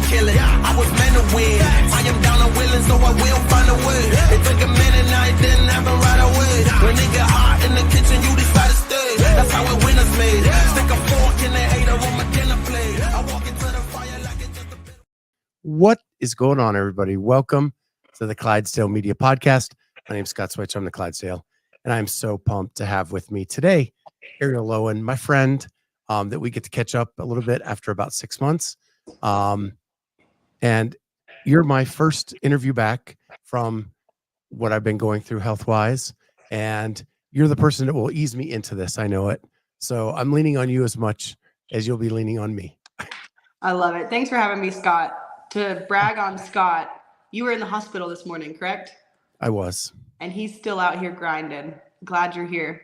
kill it. I was meant to win. I am down and willing, so I will find a way. It took a minute, now it didn't happen right away. When it get hot in the kitchen, you decide to stay. That's how it winners made. Stick a fork in the hater on my dinner plate. I walk into the fire like it's just a bit. What is going on, everybody? Welcome to the Clydesdale Media Podcast. My name is Scott Switch. I'm the Clydesdale, and I'm so pumped to have with me today Arielle Loewen, my friend, that we get to catch up a little bit after about 6 months. And you're my first interview back from what I've been going through health-wise, and you're the person that will ease me into this. I know it. So I'm leaning on you as much as you'll be leaning on me. I love it. Thanks for having me, Scott. To brag on Scott, you were in the hospital this morning, correct? I was. And he's still out here grinding. Glad you're here.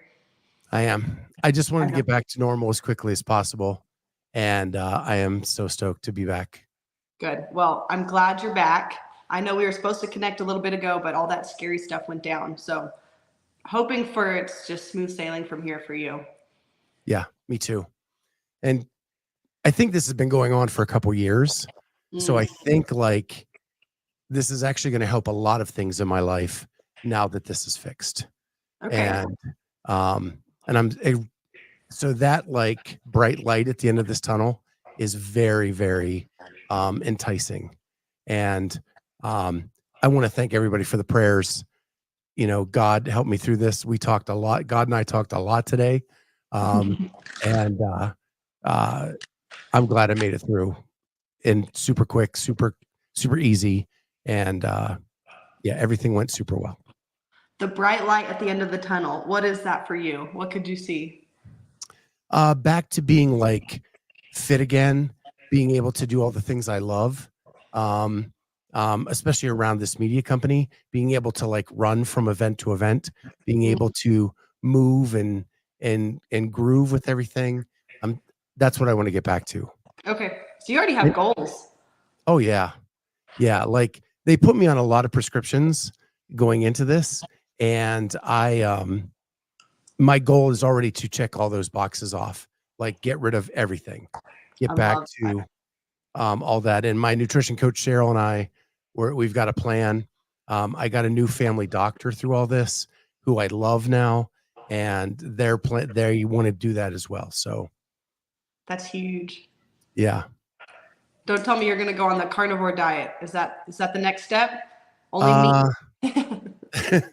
I am. I just wanted to get back to normal as quickly as possible. And I am so stoked to be back. Good. Well, I'm glad you're back. I know we were supposed to connect a little bit ago, but all that scary stuff went down. So hoping for it's just smooth sailing from here for you. Yeah, me too. And I think this has been going on for a couple years. So I think like this is actually going to help a lot of things in my life now that this is fixed. Okay. So that like bright light at the end of this tunnel is very, very enticing. And I want to thank everybody for the prayers. You know, God helped me through this. We talked a lot. God and I talked a lot today. I'm glad I made it through and super quick, super easy. And yeah, everything went super well. The bright light at the end of the tunnel. What is that for you? What could you see? Back to being like fit again, being able to do all the things I love, especially around this media company, being able to like run from event to event, being able to move and groove with everything. That's what I want to get back to. Okay. So you already have goals. Oh yeah. Yeah. Like they put me on a lot of prescriptions going into this. And my goal is already to check all those boxes off, like get rid of everything, get back to all that. And my nutrition coach, Cheryl, and we've got a plan. I got a new family doctor through all this who I love now. And they want to do that as well. So that's huge. Yeah. Don't tell me you're going to go on the carnivore diet. Is that the next step? Only meat.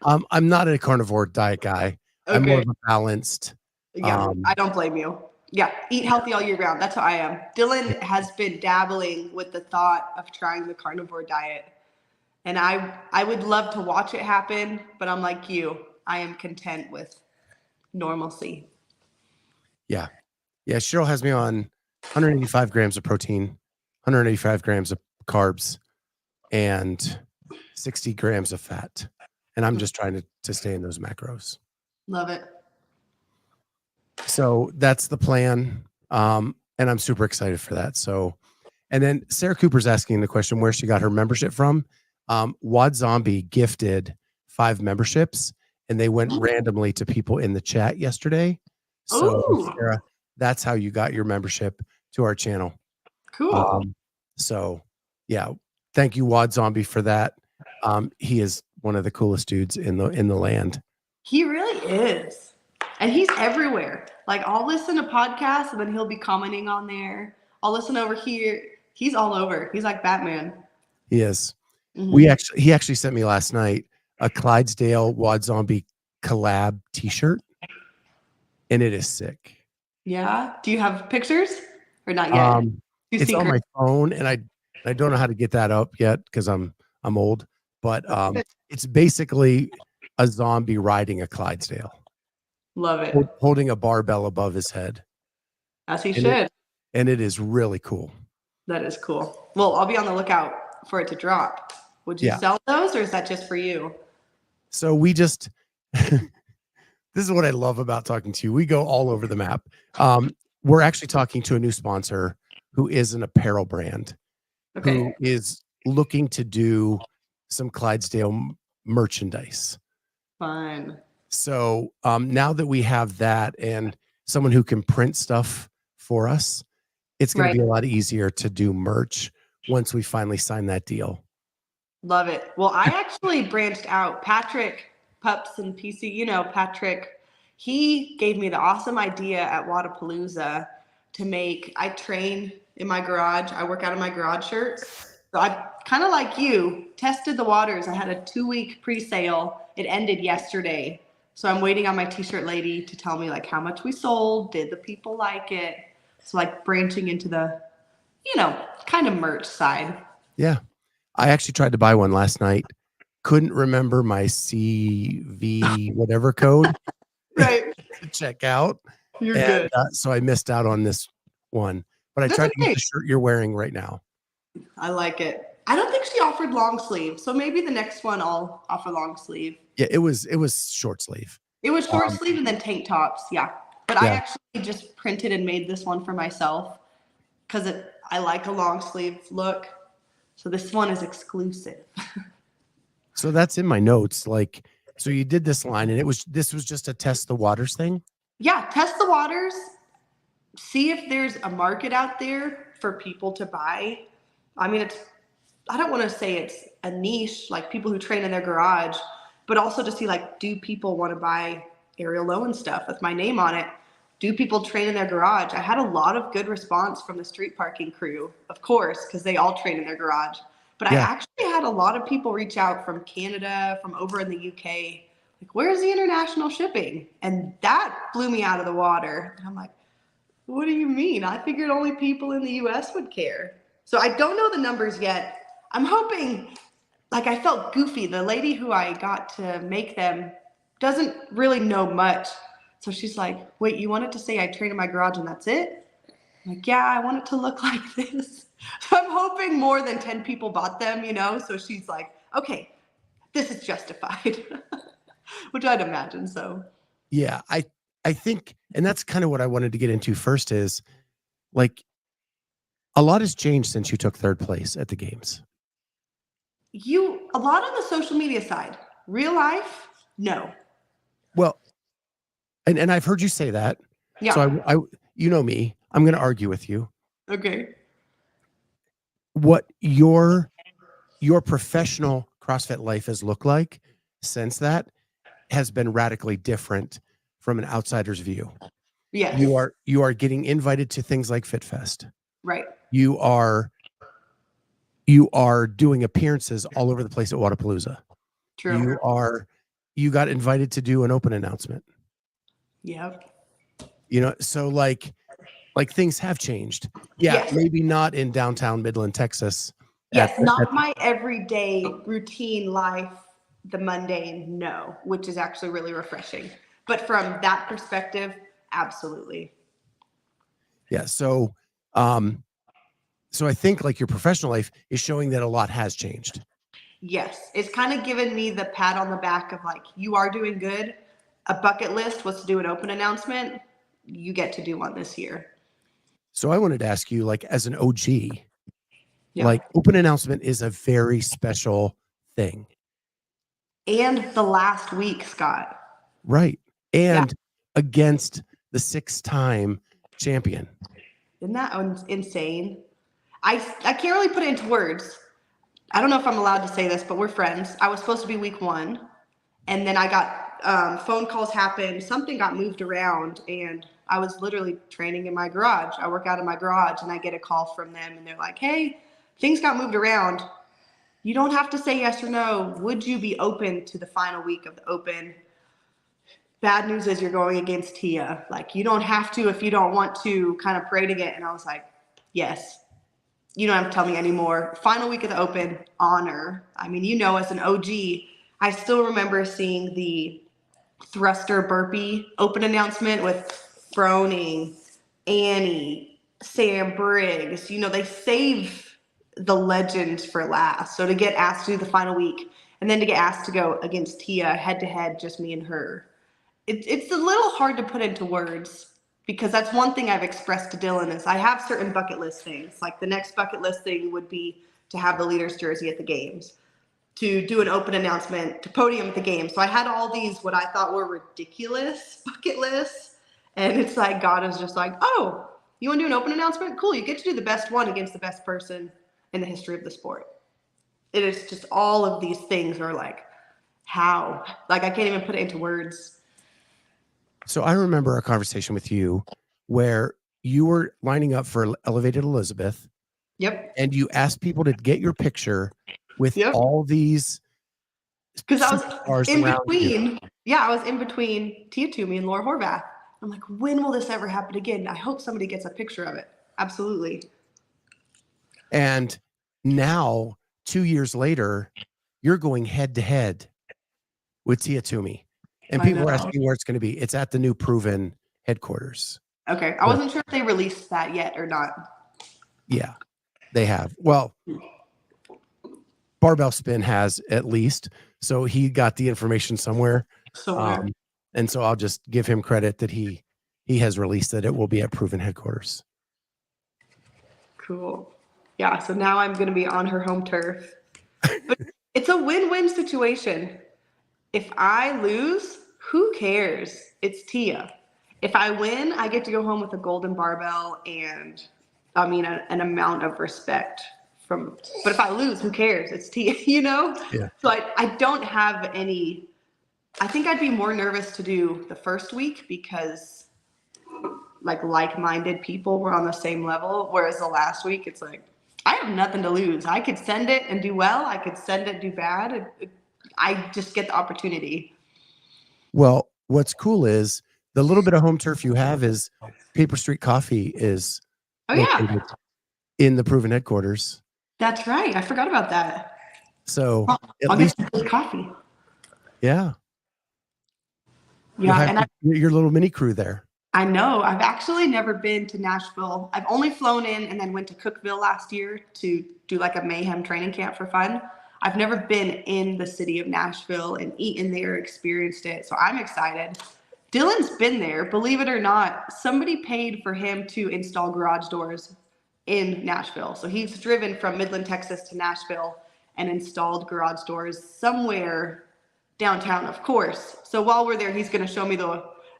I'm not a carnivore diet guy. Okay. I'm more of a balanced. Yeah, I don't blame you. Yeah, eat healthy all year round. That's how I am. Dylan has been dabbling with the thought of trying the carnivore diet. And I would love to watch it happen, but I'm like you. I am content with normalcy. Yeah. Yeah, Cheryl has me on 185 grams of protein, 185 grams of carbs, and 60 grams of fat. And I'm just trying to stay in those macros. Love it. So that's the plan. And I'm super excited for that. So, and then Sarah Cooper's asking the question where she got her membership from. Wad Zombie gifted 5 memberships and they went randomly to people in the chat yesterday. So Sarah, that's how you got your membership to our channel. Cool. So yeah, thank you, Wad Zombie, for that. He is one of the coolest dudes in the land. He really is. And he's everywhere. Like I'll listen to podcasts and then he'll be commenting on there. I'll listen over here. He's all over. He's like Batman. He is. Mm-hmm. He actually sent me last night a Clydesdale Wad Zombie collab t-shirt. And it is sick. Yeah. Do you have pictures or not yet? It's on my phone and I don't know how to get that up yet because I'm old, but it's basically a zombie riding a Clydesdale. Love it. Holding a barbell above his head. As he should. And it is really cool. That is cool. Well, I'll be on the lookout for it to drop. Would you sell those or is that just for you? So we just, this is what I love about talking to you. We go all over the map. We're actually talking to a new sponsor who is an apparel brand who is looking to do some Clydesdale merchandise. Fun. So now that we have that and someone who can print stuff for us, it's going Right. to be a lot easier to do merch once we finally sign that deal. Love it. Well, I actually branched out. Patrick, Pups and PC, Patrick, he gave me the awesome idea at Wadapalooza to make, I train in my garage. I work out in my garage shirts. So I kind of like you, tested the waters. I had a 2-week pre-sale. It ended yesterday. So I'm waiting on my t-shirt lady to tell me like how much we sold. Did the people like it? So like branching into the, kind of merch side. Yeah. I actually tried to buy one last night. Couldn't remember my CV whatever code Right. to check out. You're And good. so I missed out on this one. But I That's tried to okay. get the shirt you're wearing right now. I like it. I don't think she offered long sleeve, so maybe the next one I'll offer long sleeve. Yeah, it was short sleeve. It was short sleeve and then tank tops, yeah. But I Yeah. actually just printed and made this one for myself because I like a long sleeve look. So this one is exclusive. So that's in my notes. Like, so you did this line, and this was just a test the waters thing. Yeah, test the waters. See if there's a market out there for people to buy. I mean, I don't want to say it's a niche, like people who train in their garage, but also to see like, do people want to buy Arielle Loewen stuff with my name on it? Do people train in their garage? I had a lot of good response from the street parking crew, of course, because they all train in their garage. But Yeah. I actually had a lot of people reach out from Canada, from over in the UK, like, where's the international shipping? And that blew me out of the water. And I'm like, what do you mean? I figured only people in the US would care. So I don't know the numbers yet. I'm hoping, like I felt goofy. The lady who I got to make them doesn't really know much. So she's like, wait, you wanted to say I train in my garage and that's it? I'm like, yeah, I want it to look like this. So I'm hoping more than 10 people bought them, So she's like, okay, this is justified, which I'd imagine so. Yeah, I think, and that's kind of what I wanted to get into first is like a lot has changed since you took third place at the games. A lot on the social media side, real life, no. Well, and I've heard you say that. Yeah. So I you know me, I'm going to argue with you. Okay. What your professional CrossFit life has looked like since that has been radically different from an outsider's view. Yes. You are getting invited to things like FitFest. Right. You are doing appearances all over the place at Wadapalooza. True. You got invited to do an open announcement. Yep. So like things have changed. Yeah, Yes. maybe not in downtown Midland, Texas. Yes, not my everyday routine life, the mundane, no, which is actually really refreshing. But from that perspective, absolutely. Yeah. So I think like your professional life is showing that a lot has changed. Yes. It's kind of given me the pat on the back of like, you are doing good. A bucket list was to do an open announcement. You get to do one this year. So I wanted to ask you, like, as an OG, Yeah. like open announcement is a very special thing. And the last week, Scott. Right. And against the 6-time champion. Isn't that insane? I can't really put it into words. I don't know if I'm allowed to say this, but we're friends. I was supposed to be week 1. And then I got phone calls happened. Something got moved around. And I was literally training in my garage. I work out in my garage. And I get a call from them. And they're like, hey, things got moved around. You don't have to say yes or no. Would you be open to the final week of the open? Bad news is you're going against Tia. Like, you don't have to if you don't want to, kind of parading it. And I was like, yes. You don't have to tell me anymore. Final week of the open, honor. I mean, as an OG, I still remember seeing the thruster burpee open announcement with Froning, Annie, Sam Briggs. They save the legends for last. So to get asked to do the final week and then to get asked to go against Tia head to head, just me and her. It's a little hard to put into words because that's one thing I've expressed to Dylan is I have certain bucket list things. Like the next bucket list thing would be to have the leader's jersey at the games, to do an open announcement, to podium at the games. So I had all these what I thought were ridiculous bucket lists. And it's like God is just like, oh, You want to do an open announcement? Cool. You get to do the best one against the best person in the history of the sport. It is just all of these things are like, how? Like, I can't even put it into words. So I remember a conversation with you where you were lining up for Elevated Elizabeth. Yep. And you asked people to get your picture with all these. Because I was in between. You. Yeah, I was in between Tia Toomey and Laura Horvath. I'm like, when will this ever happen again? I hope somebody gets a picture of it. Absolutely. And now, 2 years later, you're going head to head with Tia Toomey. And people are asking where it's going to be. It's at the new Proven headquarters. Okay. I wasn't sure if they released that yet or not. Yeah, they have. Well, Barbell Spin has at least. So he got the information somewhere. And so I'll just give him credit that he has released that it will be at Proven headquarters. Cool. Yeah. So now I'm going to be on her home turf. But it's a win-win situation. If I lose, who cares? It's Tia. If I win, I get to go home with a golden barbell and an amount of respect but if I lose, who cares? It's Tia, you know? Yeah. So I don't have any. I think I'd be more nervous to do the first week because like-minded people were on the same level. Whereas the last week, it's like, I have nothing to lose. I could send it and do well. I could send it, do bad. I just get the opportunity. Well, what's cool is the little bit of home turf you have is Paper Street Coffee is in the Proven headquarters. That's right. I forgot about that. So I'll get some coffee. Yeah. Yeah, and your little mini crew there. I know. I've actually never been to Nashville. I've only flown in and then went to Cookeville last year to do like a mayhem training camp for fun. I've never been in the city of Nashville and eaten there, experienced it. So I'm excited. Dylan's been there. Believe it or not, somebody paid for him to install garage doors in Nashville. So he's driven from Midland, Texas to Nashville and installed garage doors somewhere downtown, of course. So while we're there, he's going to show me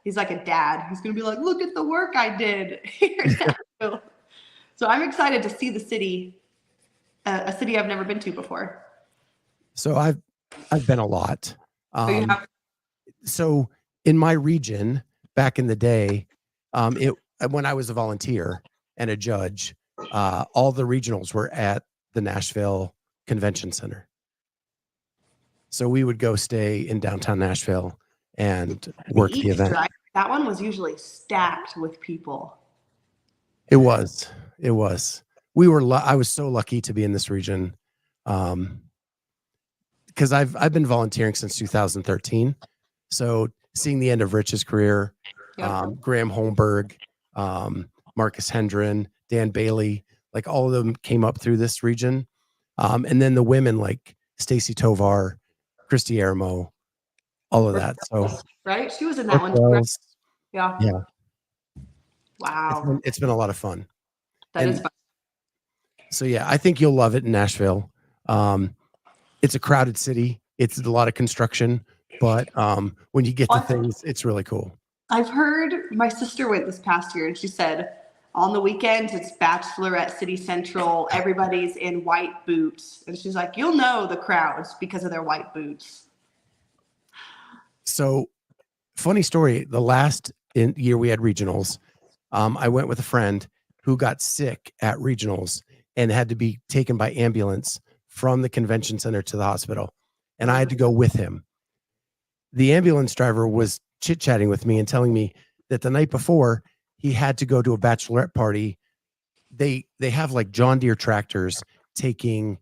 he's like a dad. He's going to be like, look at the work I did here in Nashville. So I'm excited to see the city, a city I've never been to before. So I've been a lot. So in my region back in the day, when I was a volunteer and a judge, all the regionals were at the Nashville Convention Center. So we would go stay in downtown Nashville and work the event. That one was usually stacked with people. It was. I was so lucky to be in this region. Because I've been volunteering since 2013. So seeing the end of Rich's career, Graham Holmberg, Marcus Hendren, Dan Bailey, like all of them came up through this region. And then the women like Stacy Christy Eramo, all of that. So right, she was in that one too. Yeah. Wow. It's been a lot of fun. That is fun. So yeah, I think you'll love it in Nashville. It's a crowded city. It's a lot of construction, but when you get to things, it's really cool. I've heard my sister went this past year and she said on the weekends, it's Bachelorette City Central. Everybody's in white boots. And she's like, you'll know the crowds because of their white boots. So funny story. The last year we had regionals, I went with a friend who got sick at regionals and had to be taken by ambulance from the convention center to the hospital. And I had to go with him. The ambulance driver was chit-chatting with me and telling me that the night before he had to go to a bachelorette party. They have like John Deere tractors taking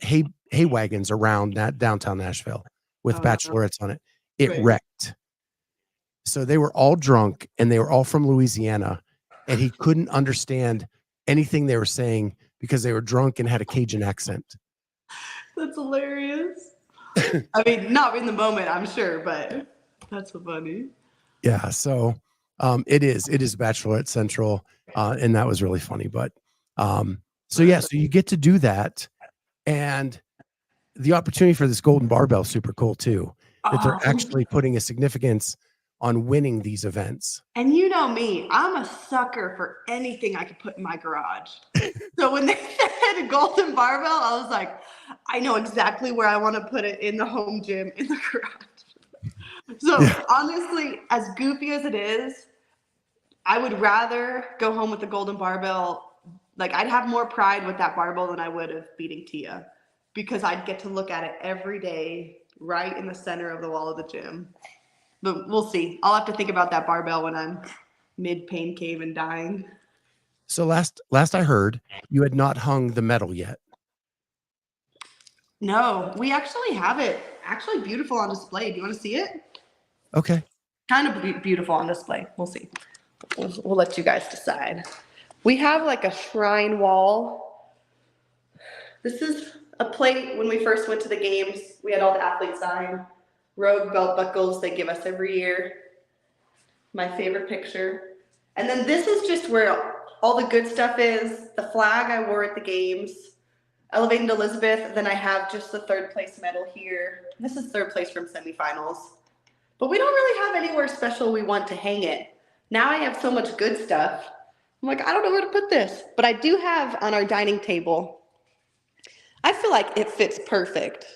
hay wagons around that downtown Nashville with bachelorettes on it. It wrecked. So they were all drunk and they were all from Louisiana, and he couldn't understand anything they were saying because they were drunk and had a Cajun accent. That's hilarious. I mean, not in the moment, I'm sure, but that's so funny. Yeah. So it is Bachelorette Central. And that was really funny. But so you get to do that. And the opportunity for this golden barbell is super cool too. That they're actually putting a significance on winning these events. And you know me, I'm a sucker for anything I could put in my garage. So when they said a golden barbell, I was like, I know exactly where I want to put it in the home gym, in the garage. So honestly, as goofy as it is, I would rather go home with the golden barbell. Like, I'd have more pride with that barbell than I would of beating Tia, because I'd get to look at it every day right in the center of the wall of the gym. But we'll see. I'll have to think about that barbell when I'm mid-pain cave and dying. So last I heard, you had not hung the medal yet. No, we actually have it actually beautiful on display. Do you want to see it? Okay. Kind of beautiful on display. We'll see. We'll let you guys decide. We have like a shrine wall. This is a plate. When we first went to the games, we had all the athletes sign. Rogue belt buckles they give us every year. My favorite picture. And then this is just where all the good stuff is. The flag I wore at the games. Elevating to Elizabeth. Then I have just the third place medal here. This is third place from semifinals. But we don't really have anywhere special we want to hang it. Now I have so much good stuff. I'm like, I don't know where to put this. But I do have on our dining table, I feel like it fits perfect.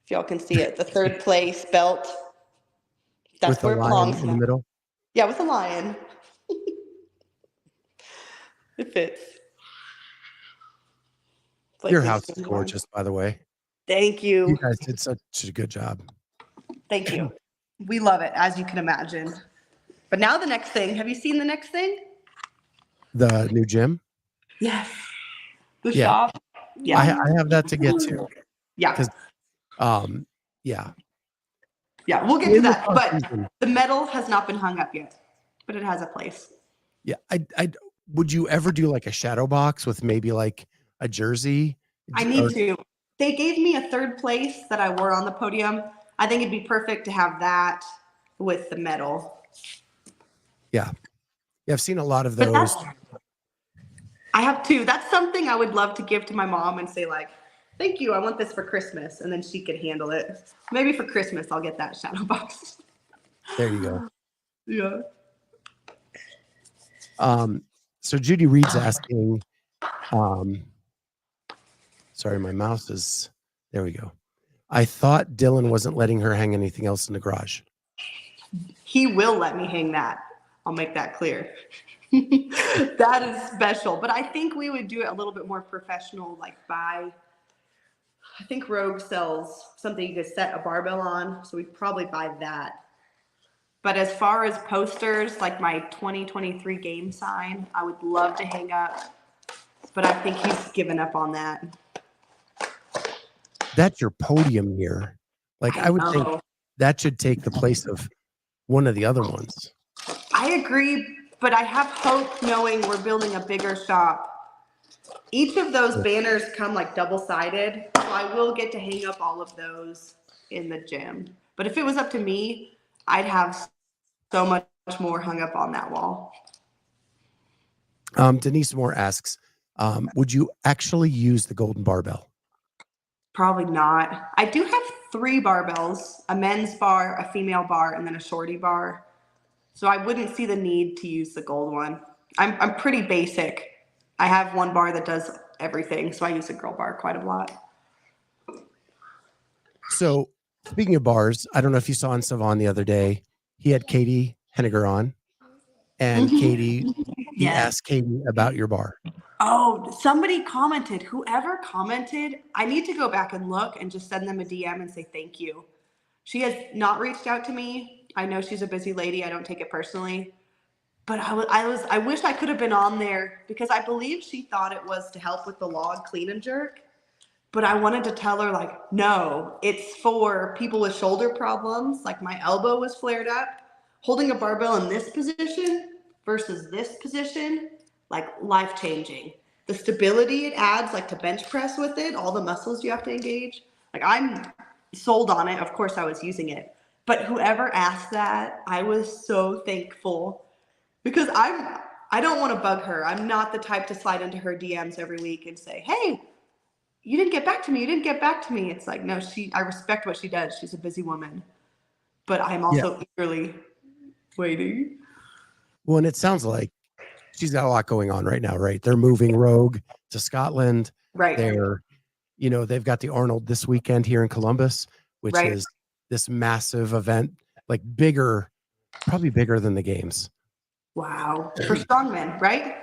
If y'all can see it, the third place belt. That's with where it belongs in the middle. Yeah, with a lion. It fits. Like Your house is gorgeous, by the way. Thank you. You guys did such a good job. Thank you. We love it, as you can imagine. But now the next thing. Have you seen the next thing? The new gym? Yes. The shop? Yeah. I have that to get to. Yeah. Yeah. Yeah, we'll get to that. But the medal has not been hung up yet, but it has a place. Yeah. I would you ever do like a shadow box with maybe like a jersey? I need to. They gave me a third place that I wore on the podium. I think it'd be perfect to have that with the medal. Yeah. Yeah, I've seen a lot of those. I have two. That's something I would love to give to my mom and say, like, thank you, I want this for Christmas. And then she could handle it. Maybe for Christmas, I'll get that shadow box. There you go. Yeah. So Judy Reed's asking, sorry, my mouse is, there we go. I thought Dylan wasn't letting her hang anything else in the garage. He will let me hang that. I'll make that clear. That is special. But I think we would do it a little bit more professional, like I think Rogue sells something you could set a barbell on. So we'd probably buy that. But as far as posters, like my 2023 game sign, I would love to hang up. But I think he's given up on that. That's your podium here. Like I would think that should take the place of one of the other ones. I agree, but I have hope knowing we're building a bigger shop. Each of those banners come like double-sided, so I will get to hang up all of those in the gym. But if it was up to me, I'd have so much more hung up on that wall. Denise Moore asks, would you actually use the golden barbell? Probably not. I do have 3 barbells, a men's bar, a female bar, and then a shorty bar. So I wouldn't see the need to use the gold one. I'm pretty basic. I have one bar that does everything, so I use the girl bar quite a lot. So speaking of bars, I don't know if you saw on Savon the other day, he had Katie Henniger on, and Katie, he asked Katie about your bar. Oh, somebody commented. Whoever commented, I need to go back and look and just send them a DM and say thank you. She has not reached out to me. I know she's a busy lady. I don't take it personally. But I wish I could have been on there because I believe she thought it was to help with the log clean and jerk. But I wanted to tell her, like, no, it's for people with shoulder problems. Like my elbow was flared up. Holding a barbell in this position versus this position, like life-changing. The stability it adds, like to bench press with it, all the muscles you have to engage. Like I'm sold on it. Of course I was using it. But whoever asked that, I was so thankful because I don't want to bug her. I'm not the type to slide into her DMs every week and say, hey, you didn't get back to me. You didn't get back to me. It's like, no, I respect what she does. She's a busy woman. But I'm also eagerly Waiting. Well, and it sounds like she's got a lot going on right now, right? They're moving Rogue to Scotland. Right. They've got the Arnold this weekend here in Columbus, which Right. is this massive event, like probably bigger than the games. Wow. For strongmen, right?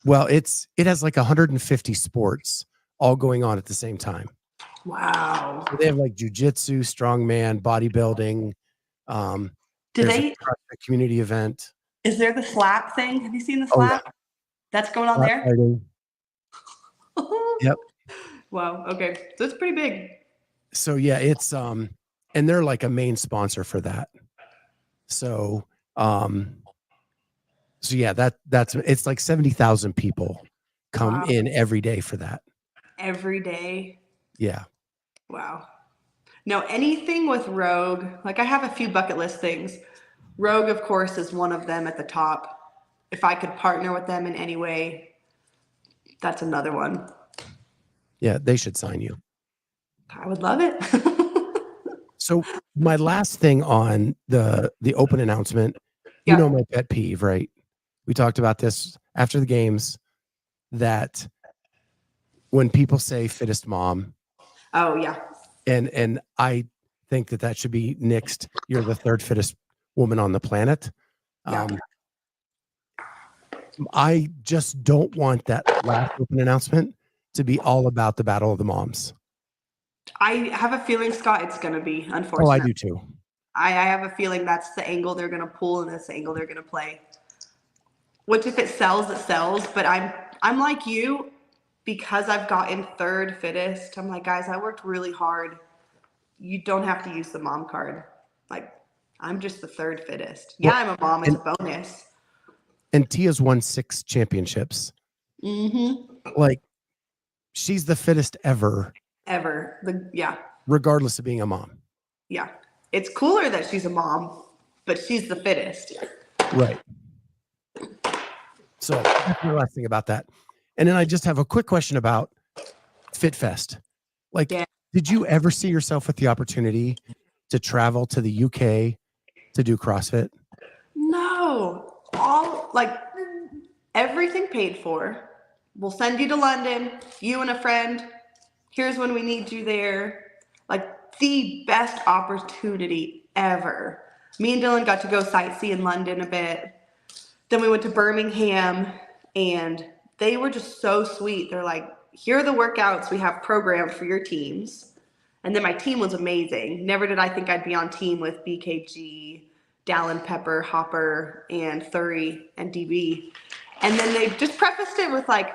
Well, it has like 150 sports all going on at the same time. Wow. So they have like jujitsu, strongman, bodybuilding. There's a community event. Is there the slap thing? Have you seen the Oh, slap? yeah. That's going on Slap there? fighting. Yep. Wow. Okay. So it's pretty big. So yeah, it's and they're like a main sponsor for that. So yeah, it's like 70,000 people come in every day for that. Every day. Yeah. Wow. No, anything with Rogue, like I have a few bucket list things. Rogue, of course, is one of them at the top. If I could partner with them in any way, that's another one. Yeah, they should sign you. I would love it. So my last thing on the open announcement, you know my pet peeve, right? We talked about this after the games, that when people say fittest mom. Oh, yeah. And I think that should be nixed. You're the third fittest woman on the planet. Yeah. I just don't want that last open announcement to be all about the battle of the moms. I have a feeling, Scott, it's going to be, unfortunately. Oh, I do too. I have a feeling that's the angle they're going to pull and that's the angle they're going to play. Which if it sells, it sells. But I'm like you, because I've gotten third fittest. I'm like, guys, I worked really hard. You don't have to use the mom card. Like, I'm just the third fittest. Yeah, I'm a mom. It's a bonus. And Tia's won 6 championships. Mm-hmm. Like, she's the fittest ever. Yeah. Regardless of being a mom. Yeah. It's cooler that she's a mom, but she's the fittest. Right. So that's the last thing about that. And then I just have a quick question about FitFest. Like, did you ever see yourself with the opportunity to travel to the UK to do CrossFit? No. Everything paid for. We'll send you to London, you and a friend. Here's when we need you there. Like, the best opportunity ever. Me and Dylan got to go sightsee in London a bit. Then we went to Birmingham, and they were just so sweet. They're like, here are the workouts we have programmed for your teams. And then my team was amazing. Never did I think I'd be on team with BKG, Dallin Pepper, Hopper, and Thury, and DB. And then they just prefaced it with like,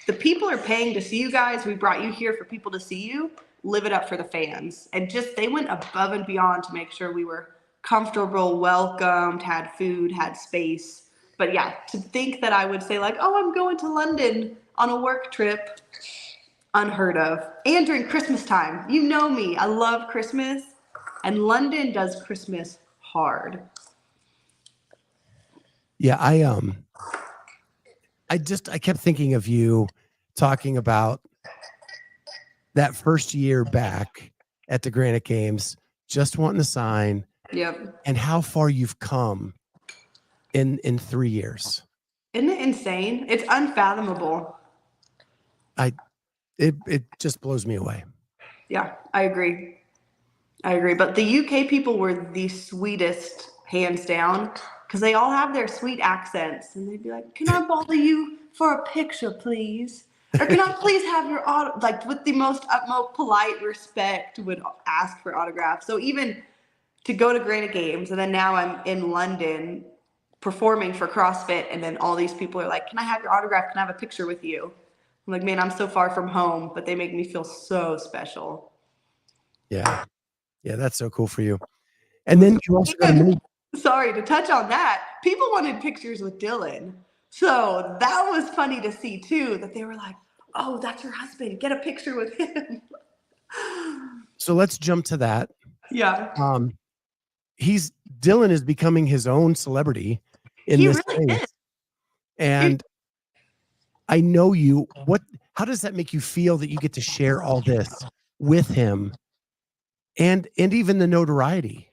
the people are paying to see you guys. We brought you here for people to see you. Live it up for the fans. And just, they went above and beyond to make sure we were comfortable, welcomed, had food, had space. But yeah, to think that I would say like, oh, I'm going to London on a work trip, unheard of. And during Christmas time, you know me, I love Christmas, and London does Christmas hard. Yeah, I kept thinking of you talking about that first year back at the Granite Games, just wanting to sign. Yep. And how far you've come in 3 years. Isn't it insane? It's unfathomable. It just blows me away. Yeah, I agree. But the UK people were the sweetest, hands down, because they all have their sweet accents, and they'd be like, "Can I bother you for a picture, please? Or can I please have your like with the most utmost polite respect would ask for autographs." So even to go to Granite Games, and then now I'm in London performing for CrossFit, and then all these people are like, "Can I have your autograph? Can I have a picture with you?" I'm like, man, I'm so far from home, but they make me feel so special. Yeah, that's so cool for you. And then you also got a mini. Sorry to touch on that. People wanted pictures with Dylan, so that was funny to see too. That they were like, "Oh, that's your husband. Get a picture with him." So let's jump to that. Yeah. Dylan is becoming his own celebrity in this space. And I know you. How does that make you feel that you get to share all this with him and even the notoriety?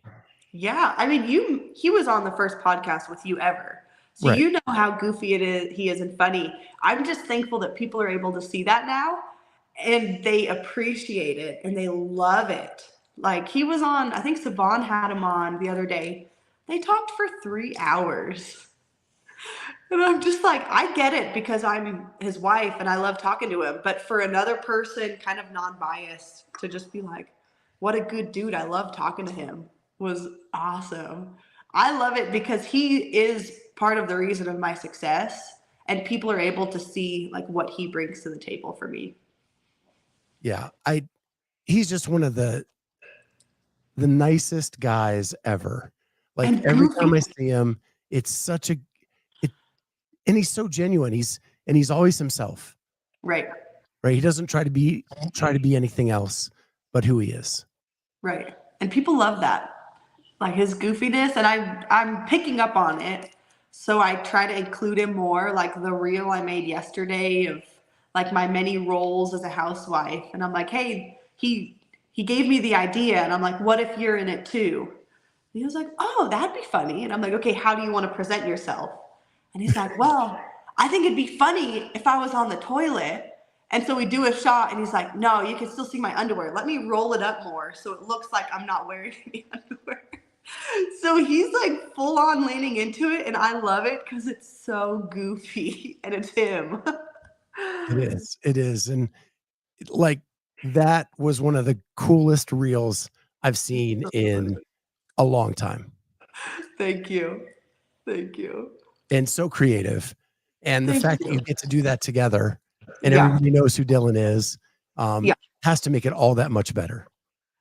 Yeah, I mean, he was on the first podcast with you ever. So Right. you know how goofy he is and funny. I'm just thankful that people are able to see that now and they appreciate it and they love it. Like he was on, I think Saban had him on the other day. They talked for 3 hours. And I'm just like, I get it because I'm his wife and I love talking to him. But for another person, kind of non-biased, to just be like, what a good dude. I love talking to him was awesome. I love it because he is part of the reason of my success and people are able to see like what he brings to the table for me. Yeah. He's just one of the nicest guys ever. Like And every time I goofy. see him, it's such a, and he's so genuine. He's always himself, Right. right? He doesn't try to be anything else but who he is. Right. And people love that. Like his goofiness, and I'm picking up on it. So I try to include him more, like the reel I made yesterday of like my many roles as a housewife. And I'm like, hey, he gave me the idea and I'm like, what if you're in it too? And he was like, oh, that'd be funny. And I'm like, okay, how do you want to present yourself? And he's like, well, I think it'd be funny if I was on the toilet. And so we do a shot and he's like, no, you can still see my underwear. Let me roll it up more so it looks like I'm not wearing any underwear. So he's like full on leaning into it. And I love it because it's so goofy and it's him. It is. It is. And like that was one of the coolest reels I've seen in a long time. Thank you. Thank you. And so creative. And the Thank fact that you you. get to do that together and Yeah. everybody knows who Dylan is, Yeah. has to make it all that much better.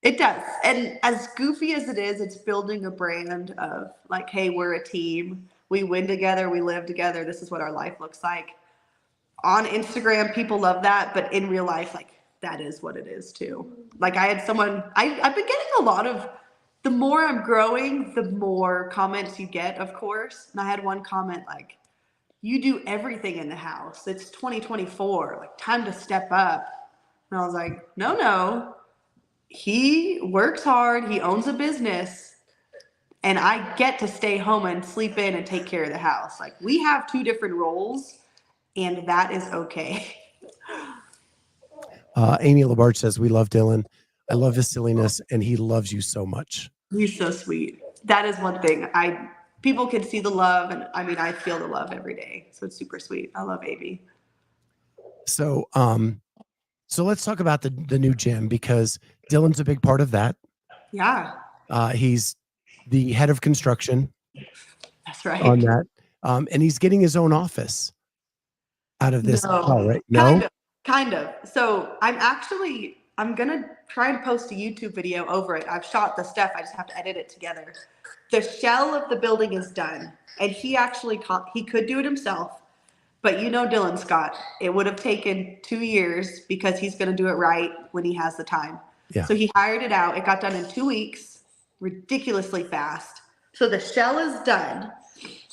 It does. And as goofy as it is, it's building a brand of like, hey, we're a team. We win together. We live together. This is what our life looks like. On Instagram, people love that. But in real life, like that is what it is too. Like I had someone, I've been getting a lot of, the more I'm growing, the more comments you get, of course. And I had one comment like, you do everything in the house. It's 2024, like time to step up. And I was like, no. He works hard. He owns a business. And I get to stay home and sleep in and take care of the house. Like we have 2 different roles and that is okay. Amy Labarge says, we love Dylan. I love his silliness and he loves you so much. He's so sweet. That is one thing. People can see the love and I mean, I feel the love every day. So it's super sweet. I love AB. So, so let's talk about the new gym because Dylan's a big part of that. Yeah. He's the head of construction. That's right. On that. And he's getting his own office out of this. No. Oh, right. No. Kind of. So I'm going to try and post a YouTube video over it. I've shot the stuff. I just have to edit it together. The shell of the building is done. And he actually, he could do it himself. But you know Dylan Scott, it would have taken 2 years because he's going to do it right when he has the time. Yeah. So he hired it out. It got done in 2 weeks, ridiculously fast. So the shell is done.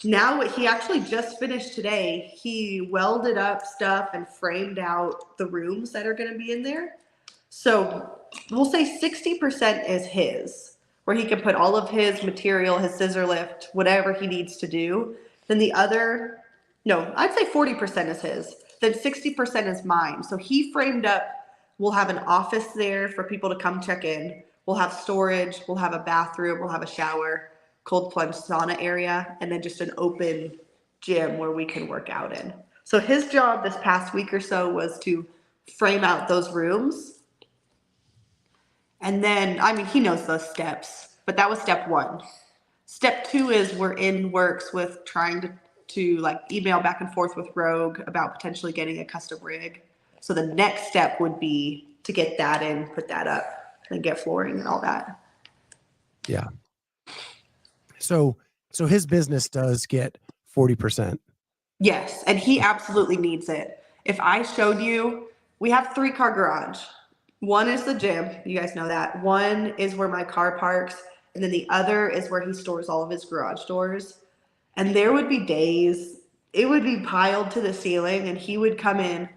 Now what he actually just finished today, he welded up stuff and framed out the rooms that are going to be in there. So we'll say 60% is his, where he can put all of his material, his scissor lift, whatever he needs to do. Then the other, no, I'd say 40% is his. Then 60% is mine. So he framed up, we'll have an office there for people to come check in. We'll have storage, we'll have a bathroom, we'll have a shower, cold plunge sauna area, and then just an open gym where we can work out in. So his job this past week or so was to frame out those rooms. And then, I mean, he knows those steps, but that was step 1. Step 2 is we're in works with trying to like email back and forth with Rogue about potentially getting a custom rig. So the next step would be to get that in, put that up, and get flooring and all that. Yeah. So his business does get 40%. Yes, and he absolutely needs it. If I showed you, we have 3-car garage. One is the gym, you guys know that. One is where my car parks, and then the other is where he stores all of his garage doors. And there would be days, it would be piled to the ceiling, and he would come in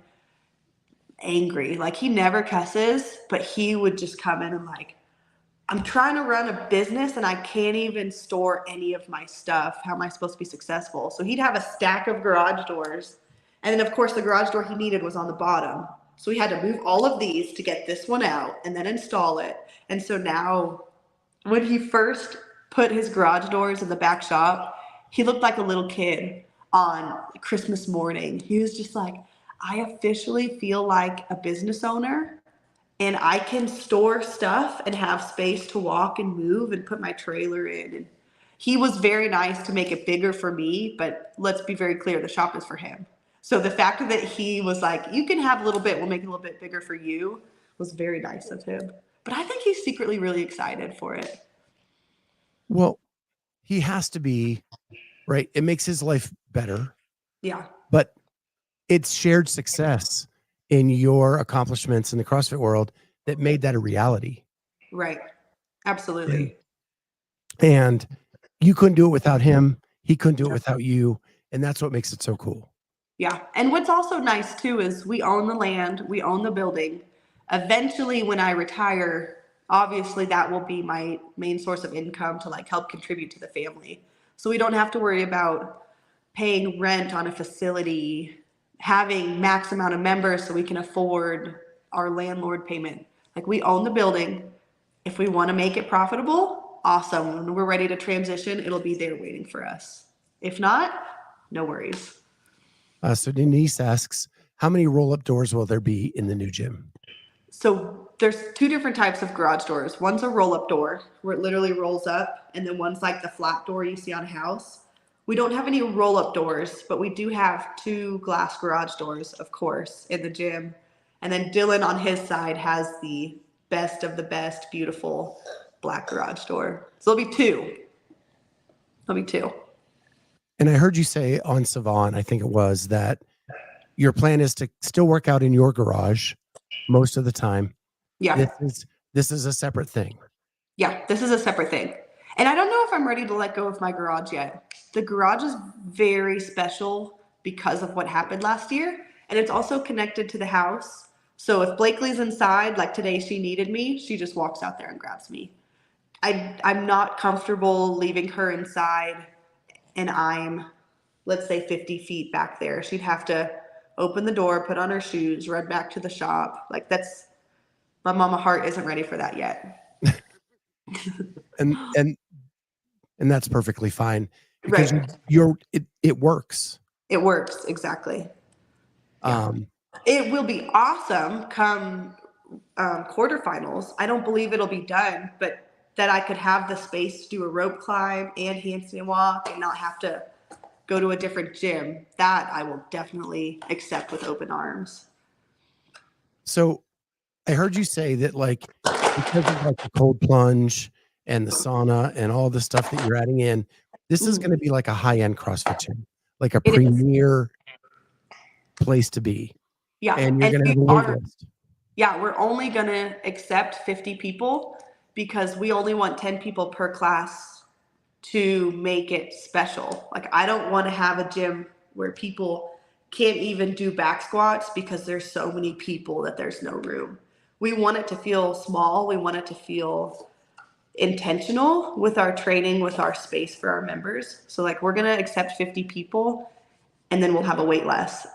angry. Like he never cusses, but he would just come in and like, I'm trying to run a business and I can't even store any of my stuff. How am I supposed to be successful? So he'd have a stack of garage doors. And then, of course, the garage door he needed was on the bottom. So we had to move all of these to get this one out and then install it. And so now, when he first put his garage doors in the back shop, he looked like a little kid on Christmas morning. He was just like, I officially feel like a business owner and I can store stuff and have space to walk and move and put my trailer in. And he was very nice to make it bigger for me, but let's be very clear, the shop is for him. So the fact that he was like, you can have a little bit, we'll make it a little bit bigger for you, was very nice of him. But I think he's secretly really excited for it. Well, he has to be, right? It makes his life better. Yeah. But it's shared success in your accomplishments in the CrossFit world that made that a reality. Right. Absolutely. And you couldn't do it without him. He couldn't do it without you. And that's what makes it so cool. Yeah. And what's also nice too is we own the land, we own the building. Eventually, when I retire, obviously that will be my main source of income to like help contribute to the family. So we don't have to worry about paying rent on a facility, having max amount of members so we can afford our landlord payment. Like we own the building. If we want to make it profitable, awesome. When we're ready to transition, it'll be there waiting for us. If not, no worries. So Denise asks, how many roll-up doors will there be in the new gym? So there's two different types of garage doors. One's a roll-up door where it literally rolls up, and then one's like the flat door you see on a house. We don't have any roll-up doors, but we do have 2 glass garage doors, of course, in the gym. And then Dylan on his side has the best of the best, beautiful black garage door. So there'll be 2. There'll be 2. And I heard you say on Savon, I think it was, that your plan is to still work out in your garage most of the time. Yeah. This is a separate thing. Yeah, this is a separate thing. And I don't know if I'm ready to let go of my garage yet. The garage is very special because of what happened last year. And it's also connected to the house. So if Blakely's inside, like today she needed me, she just walks out there and grabs me. I'm not comfortable leaving her inside and I'm, let's say, 50 feet back there. She'd have to open the door, put on her shoes, run back to the shop. Like my mama heart isn't ready for that yet. and that's perfectly fine because it works. It works. Exactly. It will be awesome come quarterfinals. I don't believe it'll be done, but that I could have the space to do a rope climb and handstand walk and not have to go to a different gym. That I will definitely accept with open arms. So I heard you say that like because of like the cold plunge and the sauna and all the stuff that you're adding in, this is going to be like a high-end CrossFit gym, like a premier place to be. Yeah. And you're going to have a wait list. Yeah, we're only going to accept 50 people because we only want 10 people per class to make it special. Like I don't want to have a gym where people can't even do back squats because there's so many people that there's no room. We want it to feel small. We want it to feel intentional with our training, with our space for our members. So like we're going to accept 50 people and then we'll have a wait list.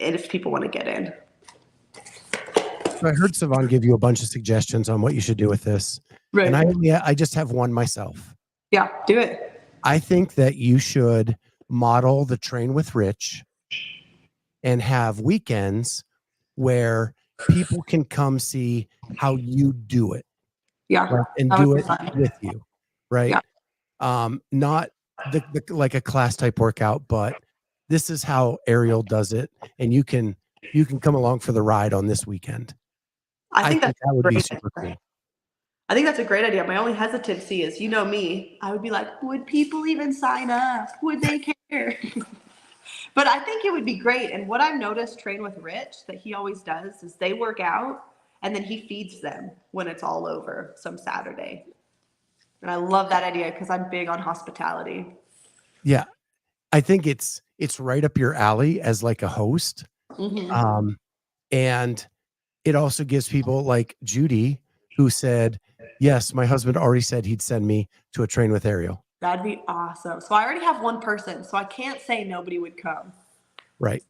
And if people want to get in. So I heard Savon give you a bunch of suggestions on what you should do with this. Right. And I just have one myself. Yeah, do it. I think that you should model the Train with Rich and have weekends where people can come see how you do it. Yeah. Right? And do it with you. Right. Yeah. Not the like a class type workout, but this is how Arielle does it. And you can come along for the ride on this weekend. I think that would be super cool. I think that's a great idea. My only hesitancy is, you know me, I would be like, would people even sign up? Would they care? But I think it would be great. And what I've noticed Train with Rich that he always does is they work out and then he feeds them when it's all over some Saturday. And I love that idea because I'm big on hospitality. Yeah. I think it's right up your alley as like a host. Mm-hmm. And it also gives people like Judy who said, Yes, my husband already said he'd send me to a train with Arielle. That'd be awesome. So I already have one person, so I can't say nobody would come. Right.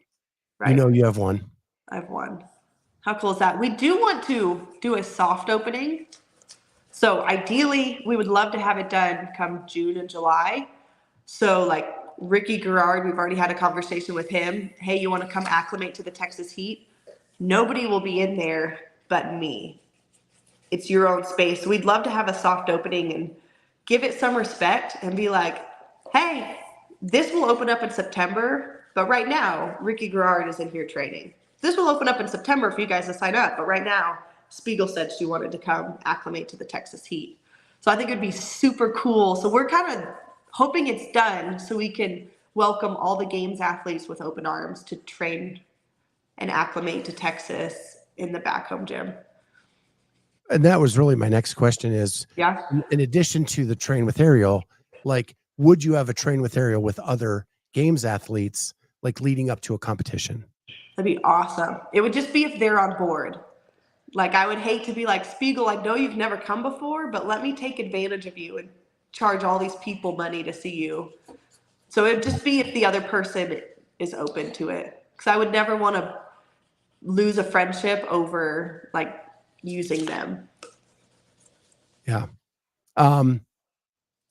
Right. You know you have one. I have one. How cool is that? We do want to do a soft opening. So ideally, we would love to have it done come June and July. So like Ricky Garrard, we've already had a conversation with him. Hey, you want to come acclimate to the Texas heat? Nobody will be in there but me. It's your own space. We'd love to have a soft opening and give it some respect and be like, hey, this will open up in September, but right now, Ricky Garrard is in here training. This will open up in September for you guys to sign up, but right now, Spiegel said she wanted to come acclimate to the Texas heat. So I think it'd be super cool. So we're kind of hoping it's done so we can welcome all the games athletes with open arms to train and acclimate to Texas in the back home gym. And that was really my next question is, Yeah. in addition to the train with Arielle, like, would you have a train with Arielle with other games athletes, like leading up to a competition? That'd be awesome. It would just be if they're on board. Like, I would hate to be like, Spiegel, I know you've never come before, but let me take advantage of you and charge all these people money to see you. So it'd just be if the other person is open to it. Because I would never want to lose a friendship over like using them. Yeah.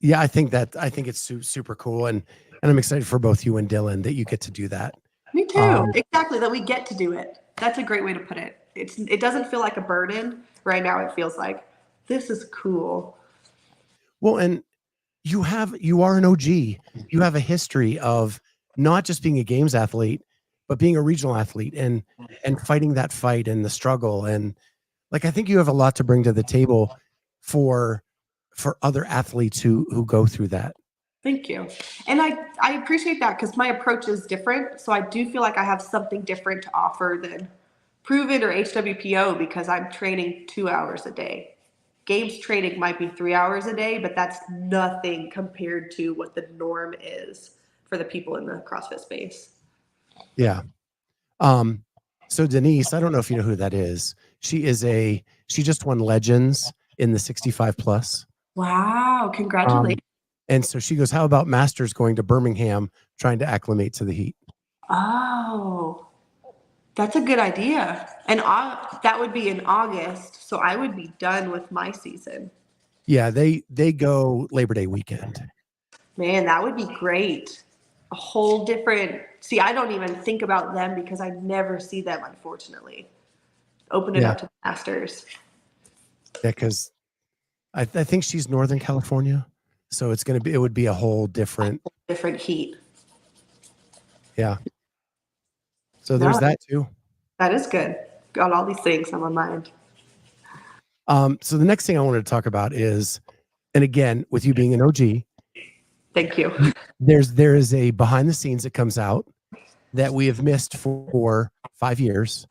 Yeah, I think it's super cool. And I'm excited for both you and Dylan that you get to do that. Me too. Exactly. That we get to do it. That's a great way to put it. It doesn't feel like a burden. Right now it feels like this is cool. Well, and you are an OG. You have a history of not just being a games athlete, but being a regional athlete and fighting that fight and the struggle. And like, I think you have a lot to bring to the table for other athletes who go through that. Thank you. And I appreciate that because my approach is different. So I do feel like I have something different to offer than Prove It or HWPO because I'm training 2 hours a day. Games training might be 3 hours a day, but that's nothing compared to what the norm is for the people in the CrossFit space. Yeah. So Denise, I don't know if you know who that is. She just won Legends in the 65 plus. Wow. Congratulations. And so she goes, how about Masters going to Birmingham, trying to acclimate to the heat? Oh, that's a good idea. And that would be in August. So I would be done with my season. Yeah, they go Labor Day weekend. Man, that would be great. A whole different, see, I don't even think about them because I never see them, unfortunately. Open it up to the Masters. Yeah, because I think she's Northern California. So it would be a whole different heat. Yeah. So there's that too. That is good. Got all these things on my mind. So the next thing I wanted to talk about is, and again, with you being an OG, thank you. There is a behind the scenes that comes out that we have missed for 5 years.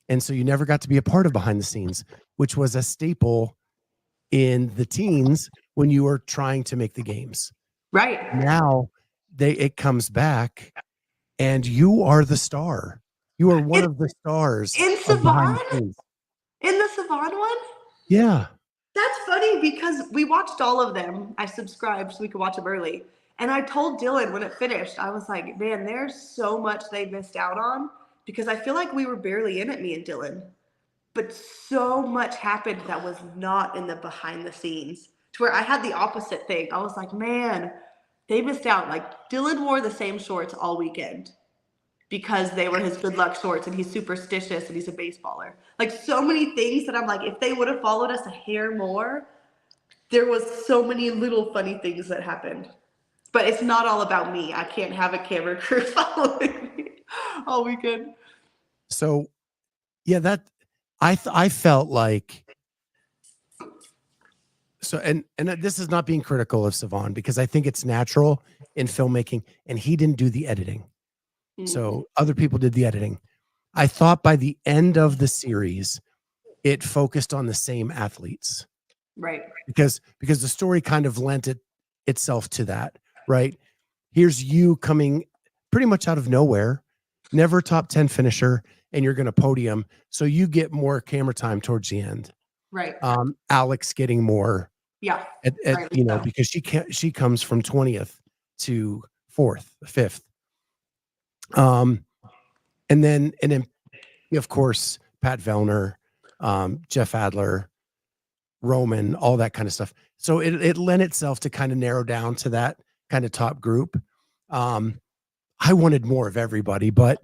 And so you never got to be a part of behind the scenes, which was a staple in the teens when you were trying to make the games. Right. Now it comes back and you are the star. You are one of the stars. In Savon? In the Savon one? Yeah. That's funny because we watched all of them. I subscribed so we could watch them early. And I told Dylan when it finished, I was like, man, there's so much they missed out on because I feel like we were barely in it, me and Dylan. But so much happened that was not in the behind the scenes to where I had the opposite thing. I was like, man, they missed out. Like Dylan wore the same shorts all weekend because they were his good luck shorts and he's superstitious and he's a baseballer. Like so many things that I'm like, if they would have followed us a hair more, there was so many little funny things that happened. But it's not all about me. I can't have a camera crew following me all weekend. So yeah, I felt like, so, and this is not being critical of Savon because I think it's natural in filmmaking and he didn't do the editing. So other people did the editing. I thought by the end of the series, it focused on the same athletes. Right. Because the story kind of lent itself to that, right? Here's you coming pretty much out of nowhere, never top 10 finisher, and you're going to podium. So you get more camera time towards the end. Right. Alex getting more. Yeah. At because she comes from 20th to 4th, 5th. And then of course Pat Vellner, Jeff Adler, Roman, all that kind of stuff. So it lent itself to kind of narrow down to that kind of top group. I wanted more of everybody, but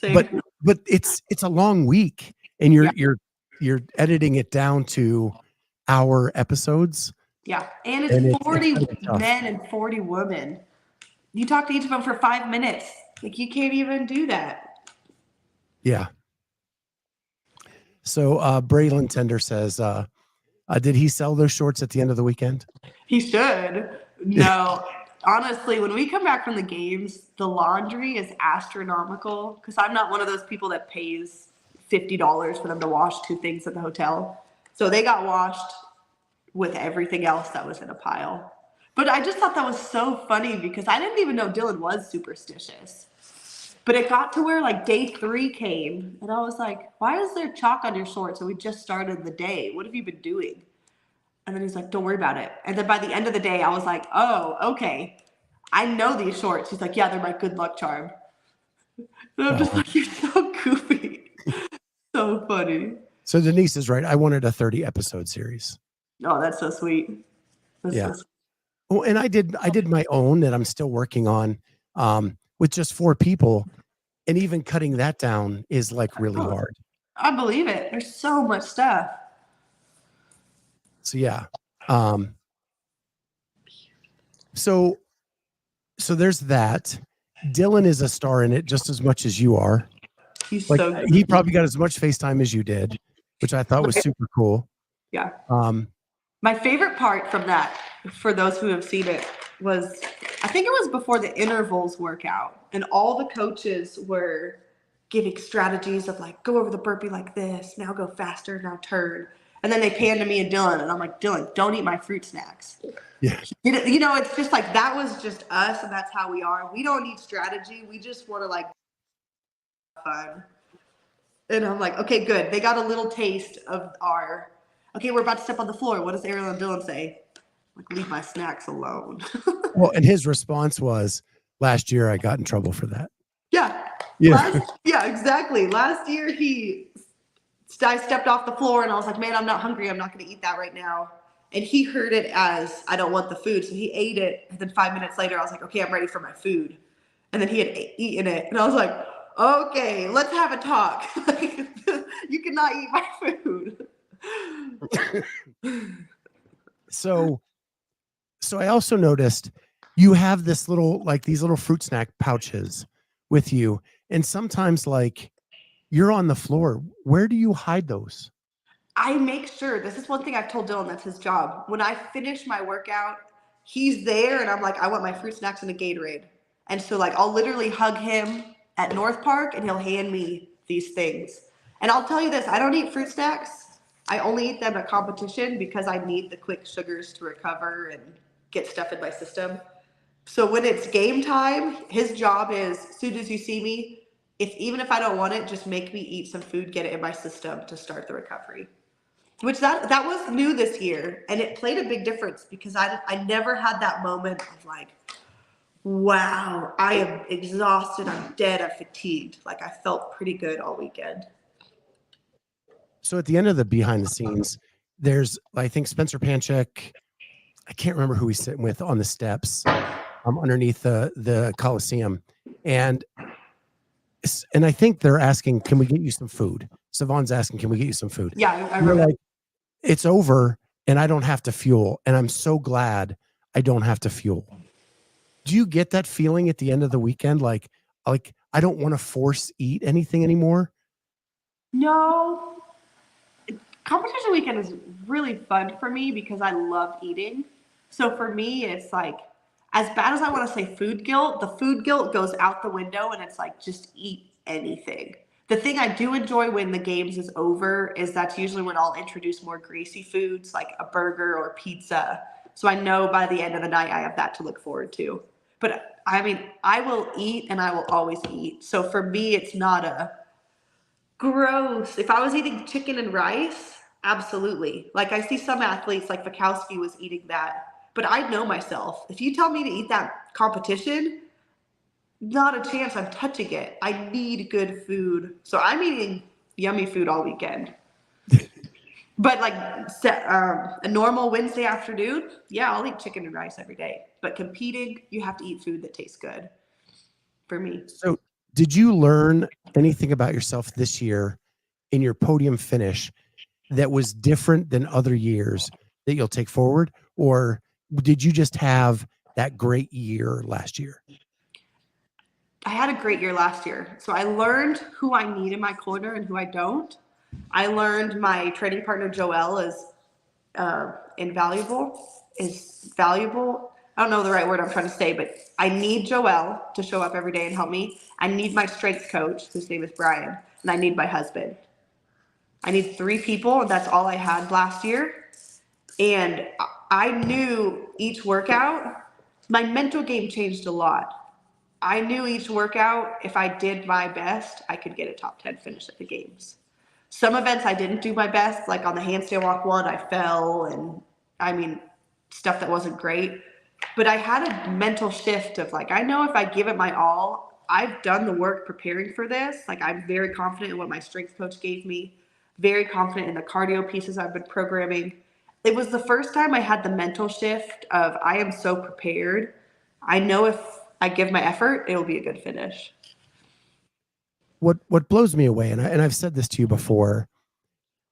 it's a long week, and you're editing it down to hour episodes. Yeah, and it's 40 men and 40 women. You talk to each of them for 5 minutes. Like, you can't even do that. Yeah. So Braylon Tender says, did he sell those shorts at the end of the weekend? He should. No. Honestly, when we come back from the games, the laundry is astronomical because I'm not one of those people that pays $50 for them to wash 2 things at the hotel. So they got washed with everything else that was in a pile. But I just thought that was so funny because I didn't even know Dylan was superstitious. But it got to where like day 3 came, and I was like, why is there chalk on your shorts? And we just started the day. What have you been doing? And then he's like, don't worry about it. And then by the end of the day, I was like, oh, okay. I know these shorts. He's like, yeah, they're my good luck charm. And I'm just like, you're so goofy. So funny. So Denise is right. I wanted a 30 episode series. Oh, that's so sweet. That's so sweet. Oh, and I did my own that I'm still working on with just 4 people. And even cutting that down is like really hard. I believe it. There's so much stuff. So yeah. So there's that. Dylan is a star in it just as much as you are. He's like, so good. He probably got as much FaceTime as you did, which I thought was super cool. Yeah. My favorite part from that, for those who have seen it, was I think it was before the intervals workout, and all the coaches were giving strategies of like, go over the burpee like this, now go faster, now turn. And then they panned to me and Dylan, and I'm like, Dylan, don't eat my fruit snacks. Yeah. You know, it's just like, that was just us, and that's how we are. We don't need strategy. We just want to like fun. And I'm like, okay, good. They got a little taste of our, okay, we're about to step on the floor. What does Arielle and Dylan say? Like, leave my snacks alone. Well, and his response was, last year I got in trouble for that. Yeah. Yeah, exactly. Last year I stepped off the floor and I was like, man, I'm not hungry. I'm not going to eat that right now. And he heard it as, I don't want the food. So he ate it. And then 5 minutes later, I was like, okay, I'm ready for my food. And then he had eaten it. And I was like, okay, let's have a talk. You cannot eat my food. So I also noticed you have this little, like these little fruit snack pouches with you. And sometimes like you're on the floor. Where do you hide those? I make sure, this is one thing I've told Dylan, that's his job. When I finish my workout, he's there and I'm like, I want my fruit snacks and a Gatorade. And so like, I'll literally hug him at North Park and he'll hand me these things. And I'll tell you this, I don't eat fruit snacks. I only eat them at competition because I need the quick sugars to recover and get stuff in my system. So when it's game time, his job is, as soon as you see me, even if I don't want it, just make me eat some food, get it in my system to start the recovery. Which that was new this year, and it played a big difference because I never had that moment of like, wow, I am exhausted, I'm dead, I'm fatigued. Like, I felt pretty good all weekend. So at the end of the behind the scenes, there's, I think, Spencer Panchek, I can't remember who he's sitting with on the steps underneath the Coliseum. And I think they're asking, can we get you some food? Savon's asking, can we get you some food? Yeah, I remember. Like, it's over and I don't have to fuel. And I'm so glad I don't have to fuel. Do you get that feeling at the end of the weekend? Like I don't want to force eat anything anymore? No. Competition weekend is really fun for me because I love eating. So for me, it's like, as bad as I want to say food guilt, the food guilt goes out the window and it's like, just eat anything. The thing I do enjoy when the games is over is that's usually when I'll introduce more greasy foods like a burger or pizza. So I know by the end of the night I have that to look forward to. But I mean, I will eat and I will always eat. So for me, it's not a gross. If I was eating chicken and rice, Absolutely. Like I see some athletes like Vikowski was eating that, but I know myself. If you tell me to eat that competition, not a chance I'm touching it. I need good food. So I'm eating yummy food all weekend. But like a normal Wednesday afternoon, yeah, I'll eat chicken and rice every day. But competing, you have to eat food that tastes good for me. So, did you learn anything about yourself this year in your podium finish that was different than other years that you'll take forward? Or did you just have that great year last year? I had a great year last year. So I learned who I need in my corner and who I don't. I learned my training partner Joelle is valuable. I don't know the right word I'm trying to say, but I need Joelle to show up every day and help me. I need my strength coach, whose name is Brian, and I need my husband. I need 3 people, and that's all I had last year. And I knew each workout, my mental game changed a lot. I knew each workout, if I did my best, I could get a top 10 finish at the games. Some events I didn't do my best, like on the handstand walk one, I fell and stuff that wasn't great. But I had a mental shift of like, I know if I give it my all, I've done the work preparing for this. Like I'm very confident in what my strength coach gave me, very confident in the cardio pieces I've been programming. It was the first time I had the mental shift of I am so prepared. I know if I give my effort, it will be a good finish. What blows me away, and I've said this to you before,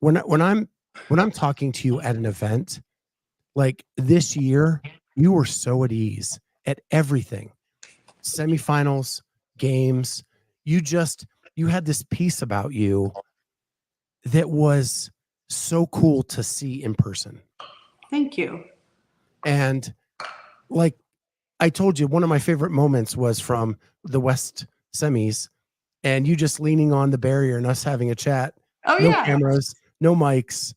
when I'm talking to you at an event, like this year, you were so at ease at everything. Semifinals, games, you had this piece about you that was so cool to see in person. Thank you. And like I told you, one of my favorite moments was from the West semis and you just leaning on the barrier and us having a chat. Oh, no yeah. cameras, no mics,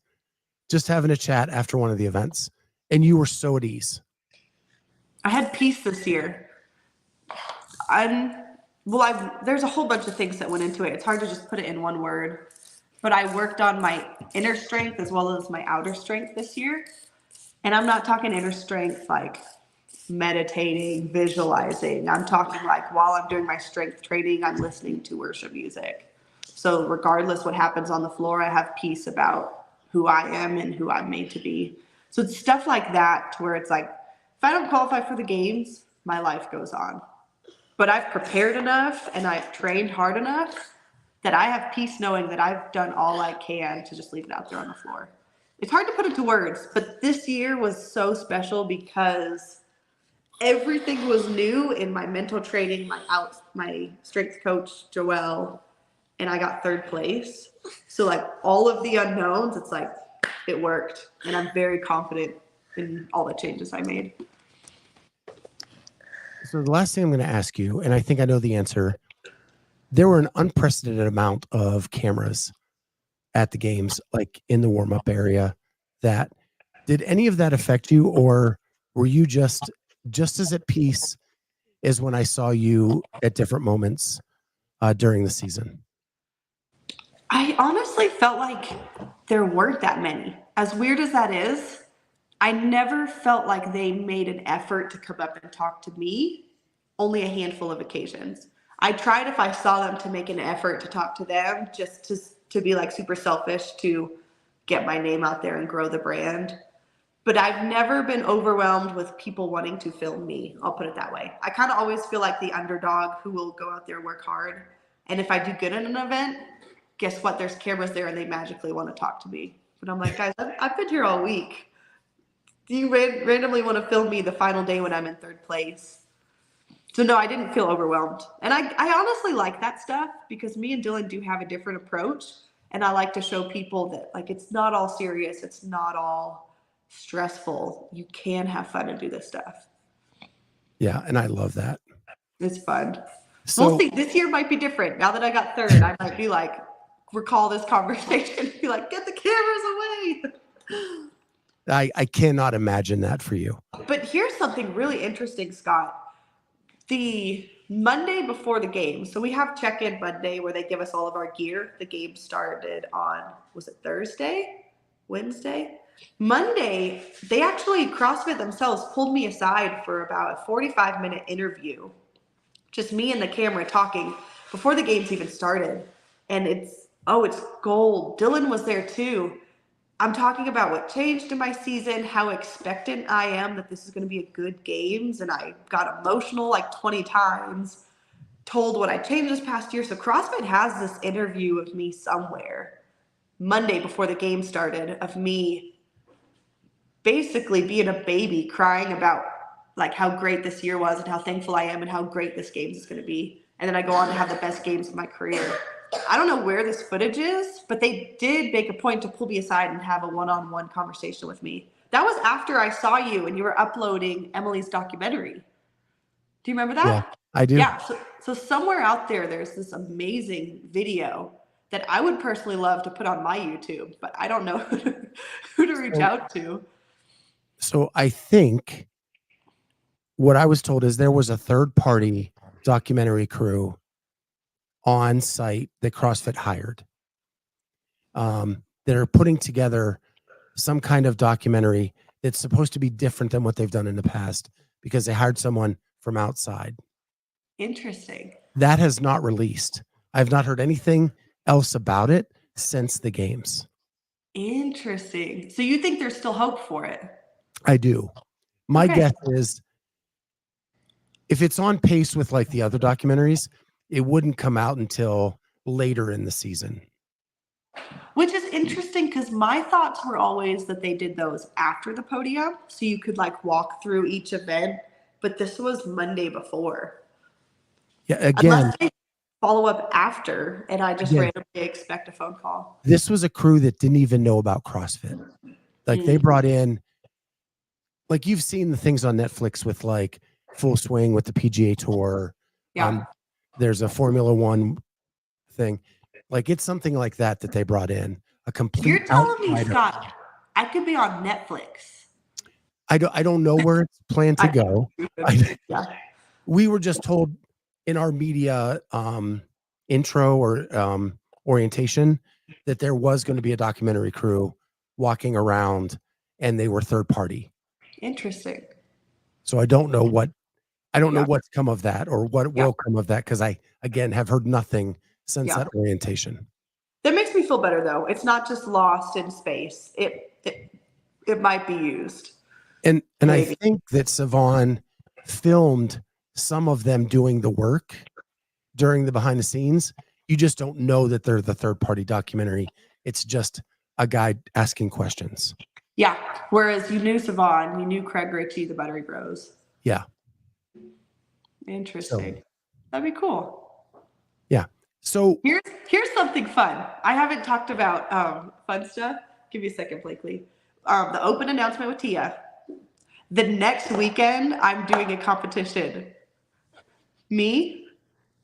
just having a chat after one of the events. And you were so at ease. I had peace this year. There's a whole bunch of things that went into it. It's hard to just put it in one word. But I worked on my inner strength as well as my outer strength this year. And I'm not talking inner strength like meditating, visualizing. I'm talking like while I'm doing my strength training, I'm listening to worship music. So regardless what happens on the floor, I have peace about who I am and who I'm made to be. So it's stuff like that to where it's like, if I don't qualify for the games, my life goes on. But I've prepared enough and I've trained hard enough that I have peace knowing that I've done all I can to just leave it out there on the floor. It's hard to put into words, but this year was so special because everything was new in my mental training, my strength coach, Joelle, and I got 3rd place. So like all of the unknowns, it's like it worked. And I'm very confident in all the changes I made. So the last thing I'm going to ask you, and I think I know the answer, there were an unprecedented amount of cameras at the games, like in the warm-up area. Did any of that affect you, or were you just as at peace as when I saw you at different moments during the season? I honestly felt like there weren't that many. As weird as that is, I never felt like they made an effort to come up and talk to me, only a handful of occasions. I tried, if I saw them, to make an effort to talk to them, just to be like super selfish to get my name out there and grow the brand. But I've never been overwhelmed with people wanting to film me. I'll put it that way. I kind of always feel like the underdog who will go out there and work hard. And if I do good in an event, guess what? There's cameras there and they magically want to talk to me. But I'm like, guys, I've been here all week. Do you randomly want to film me the final day when I'm in 3rd place? So no, I didn't feel overwhelmed. And I honestly like that stuff because me and Dylan do have a different approach. And I like to show people that like it's not all serious. It's not all stressful. You can have fun and do this stuff. Yeah, and I love that. It's fun. So we'll see. This year might be different. Now that I got 3rd, I might be like, recall this conversation. Be like, get the cameras away. I cannot imagine that for you. But here's something really interesting, Scott. The Monday before the game, so we have check-in Monday where they give us all of our gear. The game started on, was it Thursday? Wednesday. Monday, they actually, CrossFit themselves pulled me aside for about a 45-minute interview. Just me and the camera talking before the games even started. And it's gold. Dylan was there too. I'm talking about what changed in my season, how expectant I am that this is going to be a good games. And I got emotional like 20 times, told what I changed this past year. So CrossFit has this interview of me somewhere Monday before the game started of me basically being a baby crying about like how great this year was and how thankful I am and how great this games is going to be. And then I go on to have the best games of my career. I don't know where this footage is, but they did make a point to pull me aside and have a one-on-one conversation with me. That was after I saw you and you were uploading Emily's documentary. Do you remember that? Yeah, I do. Yeah. So somewhere out there, there's this amazing video that I would personally love to put on my YouTube, but I don't know who to reach out to. So I think what I was told is there was a third-party documentary crew on site that CrossFit hired that are putting together some kind of documentary that's supposed to be different than what they've done in the past because they hired someone from outside. Interesting. That has not released. I've not heard anything else about it since the games. Interesting. So you think there's still hope for it? I do. My guess is if it's on pace with like the other documentaries, it wouldn't come out until later in the season. Which is interesting because my thoughts were always that they did those after the podium so you could like walk through each event, but this was Monday before. Yeah, again, unless they follow up after and I just randomly expect a phone call. This was a crew that didn't even know about CrossFit. Like they brought in, like you've seen the things on Netflix with like Full Swing with the PGA Tour. Yeah. There's a Formula One thing. Like it's something like that they brought in. A complete. You're telling me, Scott, I could be on Netflix. I don't know where it's planned to go. We were just told in our media intro or orientation that there was going to be a documentary crew walking around and they were third party. Interesting. So I don't know what's come of that or what will come of that because I again have heard nothing since that orientation. That makes me feel better though. It's not just lost in space. It might be used. And I think that Savon filmed some of them doing the work during the behind the scenes. You just don't know that they're the third party documentary. It's just a guy asking questions. Yeah. Whereas you knew Savon, you knew Craig Ritchie, the Buttery Bros. Yeah. Interesting. So, that'd be cool. Yeah. So here's something fun. I haven't talked about fun stuff. Give me a second, Blakely. The open announcement with Tia. The next weekend, I'm doing a competition. Me,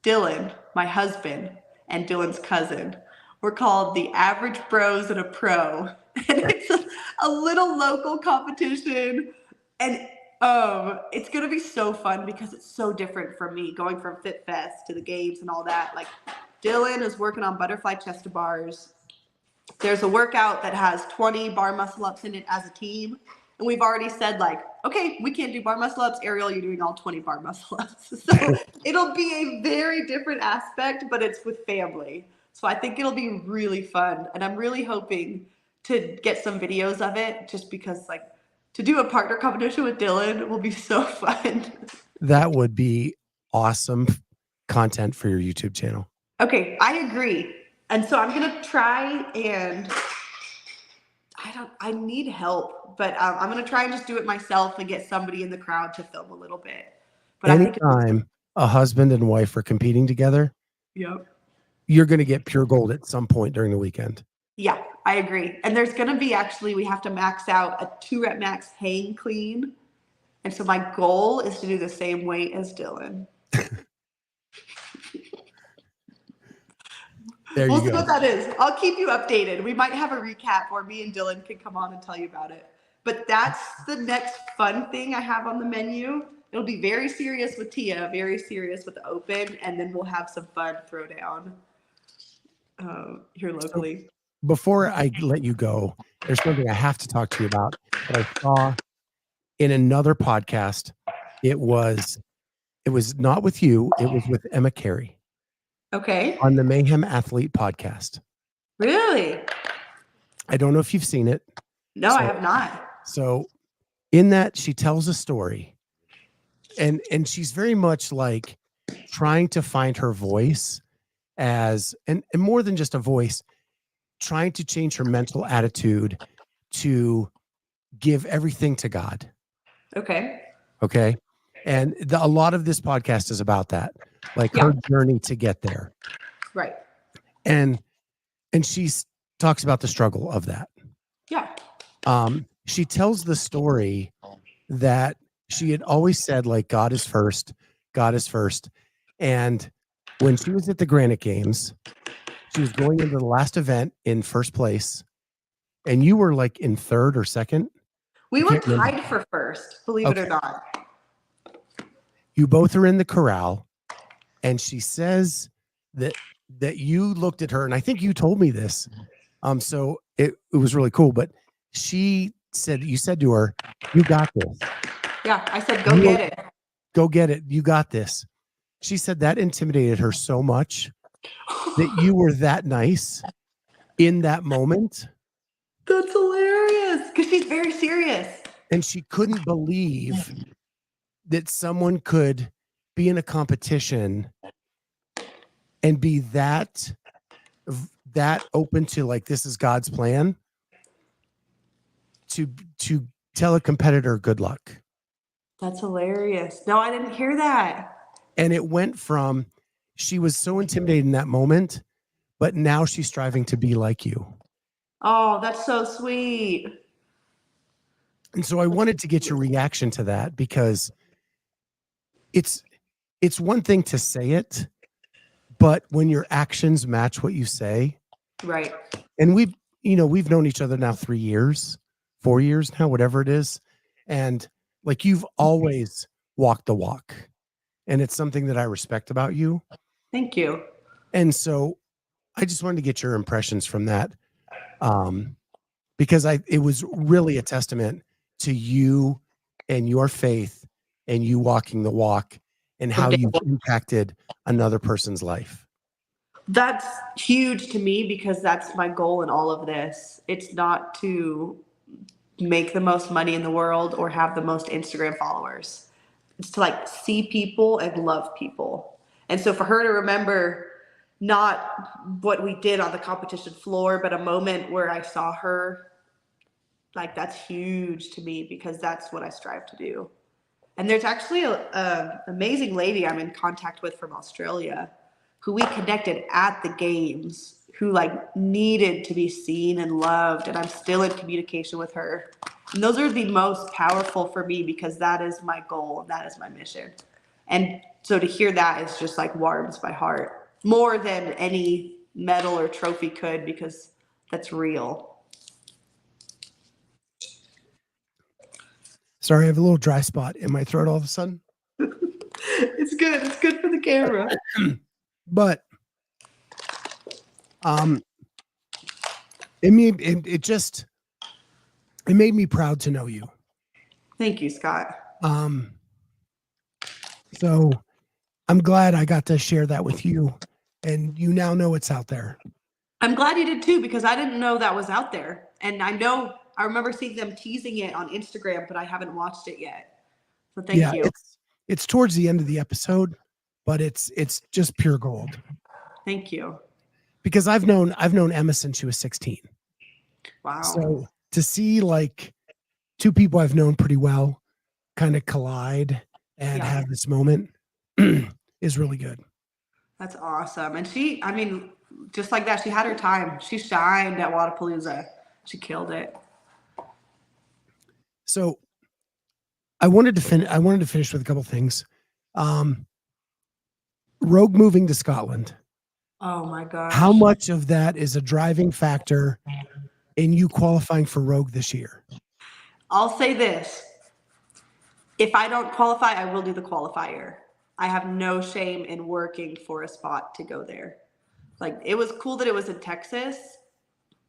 Dylan, my husband, and Dylan's cousin. We're called the Average Bros and a Pro. And it's a little local competition. And it's going to be so fun because it's so different from me going from Fit Fest to the games and all that. Like Dylan is working on butterfly chest to bars. There's a workout that has 20 bar muscle ups in it as a team. And we've already said like, okay, we can't do bar muscle ups. Arielle, you're doing all 20 bar muscle ups. So it'll be a very different aspect, but it's with family. So I think it'll be really fun. And I'm really hoping to get some videos of it just because like to do a partner competition with Dylan will be so fun. That would be awesome content for your YouTube channel. Okay, I agree. And so I'm going to try and I need help, but I'm going to try and just do it myself and get somebody in the crowd to film a little bit. But anytime a husband and wife are competing together, you're going to get pure gold at some point during the weekend. Yeah, I agree. And there's going to be we have to max out a 2-rep max hang clean. And so my goal is to do the same weight as Dylan. We'll see what that is. I'll keep you updated. We might have a recap where me and Dylan can come on and tell you about it. But that's the next fun thing I have on the menu. It'll be very serious with Tia, very serious with the open, and then we'll have some fun throwdown here locally. So before I let you go, there's something I have to talk to you about that I saw in another podcast. It was not with you. It was with Emma Carey Okay. on the Mayhem Athlete podcast. Really? I don't know if you've seen it. No, I have not. So in that, she tells a story, and she's very much like trying to find her voice as, and more than just a voice, trying to change her mental attitude to give everything to God. Okay. Okay. And a lot of this podcast is about that, like Yeah. her journey to get there. Right. And she talks about the struggle of that. Yeah. She tells the story that she had always said, like, God is first, God is first. And when she was at the Granite Games, she was going into the last event in first place, and you were like in third or second. We were tied for first, believe it or not. You both are in the corral, and she says that you looked at her, and I think you told me this. So it was really cool, but she said, you said to her, "You got this." Yeah, I said, go get it. Go get it. You got this. She said that intimidated her so much that you were that nice in that moment. That's hilarious, because she's very serious. And she couldn't believe that someone could be in a competition and be that open to, like, this is God's plan, to tell a competitor good luck. That's hilarious. No, I didn't hear that. And it went from, she was so intimidated in that moment, but now she's striving to be like you. Oh, that's so sweet. And so I wanted to get your reaction to that, because it's one thing to say it, but when your actions match what you say. Right. And we've known each other now 3 years, 4 years now, whatever it is. And like, you've always walked the walk, and it's something that I respect about you. Thank you. And so I just wanted to get your impressions from that. Because it was really a testament to you and your faith and you walking the walk and how you've impacted another person's life. That's huge to me, because that's my goal in all of this. It's not to make the most money in the world or have the most Instagram followers. It's to, like, see people and love people. And so for her to remember not what we did on the competition floor, but a moment where I saw her, like, that's huge to me, because that's what I strive to do. And there's actually a amazing lady I'm in contact with from Australia who we connected at the games, who, like, needed to be seen and loved. And I'm still in communication with her. And those are the most powerful for me, because that is my goal and that is my mission. And so to hear that is just, like, warms my heart more than any medal or trophy could, because that's real. Sorry, I have a little dry spot in my throat all of a sudden. It's good. It's good for the camera. But it made me proud to know you. Thank you, Scott. So I'm glad I got to share that with you, and you now know it's out there. I'm glad you did too, because I didn't know that was out there. And I remember seeing them teasing it on Instagram, but I haven't watched it yet. So thank you. It's towards the end of the episode, but it's just pure gold. Thank you. Because I've known Emma since she was 16. Wow. So to see, like, two people I've known pretty well kind of collide and have this moment is really good. That's awesome. And she, I mean, just like that, she had her time. She shined at Wodapalooza. She killed it. So I wanted to finish with a couple things. Rogue moving to Scotland. Oh my gosh. How much of that is a driving factor in you qualifying for Rogue this year? I'll say this. If I don't qualify, I will do the qualifier. I have no shame in working for a spot to go there. Like, it was cool that it was in Texas,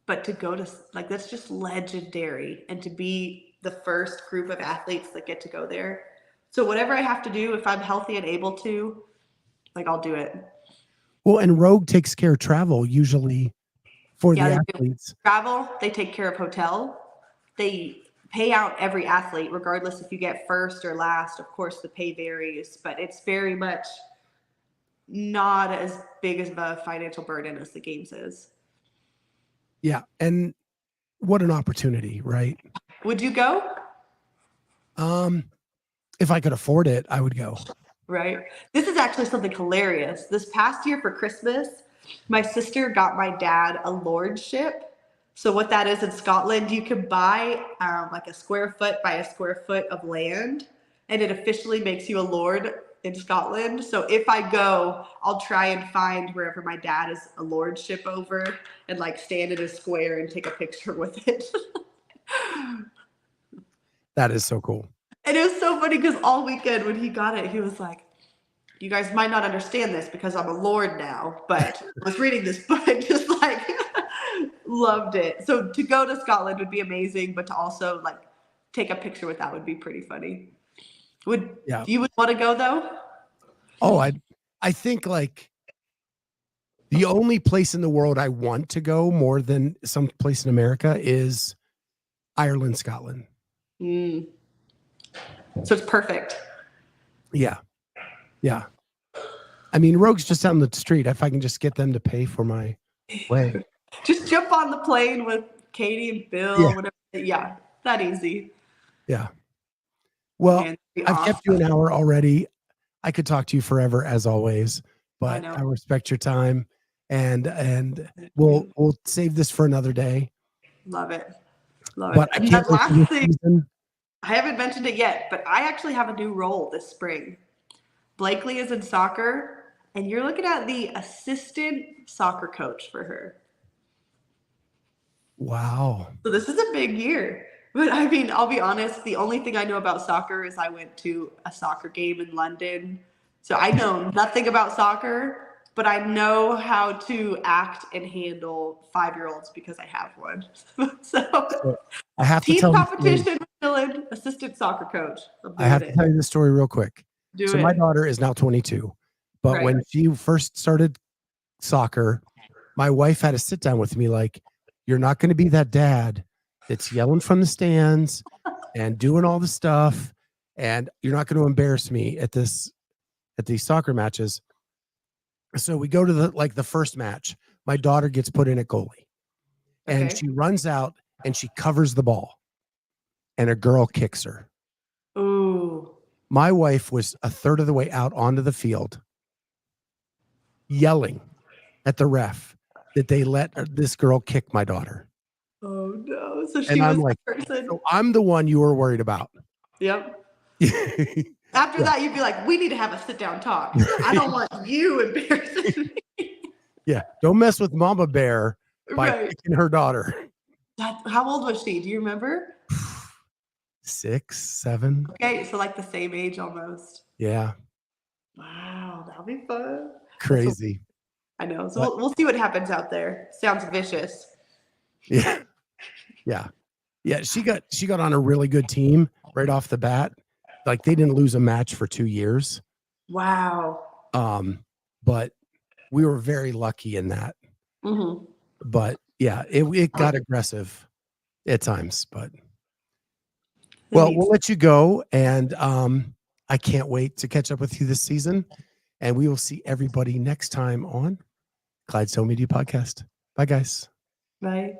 but to go to like, that's just legendary. And to be the first group of athletes that get to go there. So whatever I have to do, if I'm healthy and able to, like, I'll do it. Well, and Rogue takes care of travel usually for the They do athletes. travel, they take care of hotel. They pay out every athlete, regardless if you get first or last. Of course, the pay varies, but it's very much not as big of a financial burden as the games is. Yeah. And what an opportunity, right? Would you go? If I could afford it, I would go. Right. This is actually something hilarious. This past year for Christmas, my sister got my dad a lordship. So what that is in Scotland, you can buy like a square foot by a square foot of land, and it officially makes you a lord in Scotland. So if I go, I'll try and find wherever my dad is a lordship over and like stand in a square and take a picture with it. That is so cool. And it was so funny because all weekend when he got it, he was like, you guys might not understand this because I'm a lord now, but I was reading this book, just like loved it. So to go to Scotland would be amazing, but to also like take a picture with that would be pretty funny. You would want to go though? Oh, I think like the only place in the world I want to go more than some place in America is Ireland, Scotland. Mm. So it's perfect. Yeah. Yeah. I mean, Rogue's just down the street. If I can just get them to pay for my way. Just jump on the plane with Katie and Bill, Yeah. whatever. Yeah, that easy. Yeah. Well, Man, I've kept you an hour already. I could talk to you forever as always, but I respect your time and we'll save this for another day. Love it. Love But it. I can't wait for this season. I haven't mentioned it yet, but I actually have a new role this spring. Blakely is in soccer, and you're looking at the assistant soccer coach for her. Wow. So this is a big year. But I mean, I'll be honest, the only thing I know about soccer is I went to a soccer game in London. So I know nothing about soccer, but I know how to act and handle 5-year-olds because I have one. So I have to team tell competition with Dylan, assistant soccer coach. I have to tell you the story real quick. So my daughter is now 22, but when she first started soccer, my wife had to sit down with me like, you're not going to be that dad that's yelling from the stands and doing all the stuff, and you're not going to embarrass me at these soccer matches. So we go to the first match. My daughter gets put in at goalie, and she runs out and she covers the ball, and a girl kicks her. Ooh. My wife was a third of the way out onto the field yelling at the ref that they let this girl kick my daughter. Oh no. So she and was I'm like, the person. so I'm the one you were worried about. Yep. After that, you'd be like, we need to have a sit down talk. I don't want you embarrassing me. Yeah. Don't mess with Mama Bear by kicking her daughter. How old was she? Do you remember? 6, 7. Okay, so like the same age almost. Yeah. Wow, that'll be fun. Crazy. I know. So we'll see what happens out there. Sounds vicious. Yeah. Yeah. Yeah. She got on a really good team right off the bat. Like they didn't lose a match for 2 years. Wow. But we were very lucky in that. Mm-hmm. But yeah, it got aggressive at times, but we'll let you go. And I can't wait to catch up with you this season. And we will see everybody next time on Clydesdale Media Podcast. Bye, guys. Bye.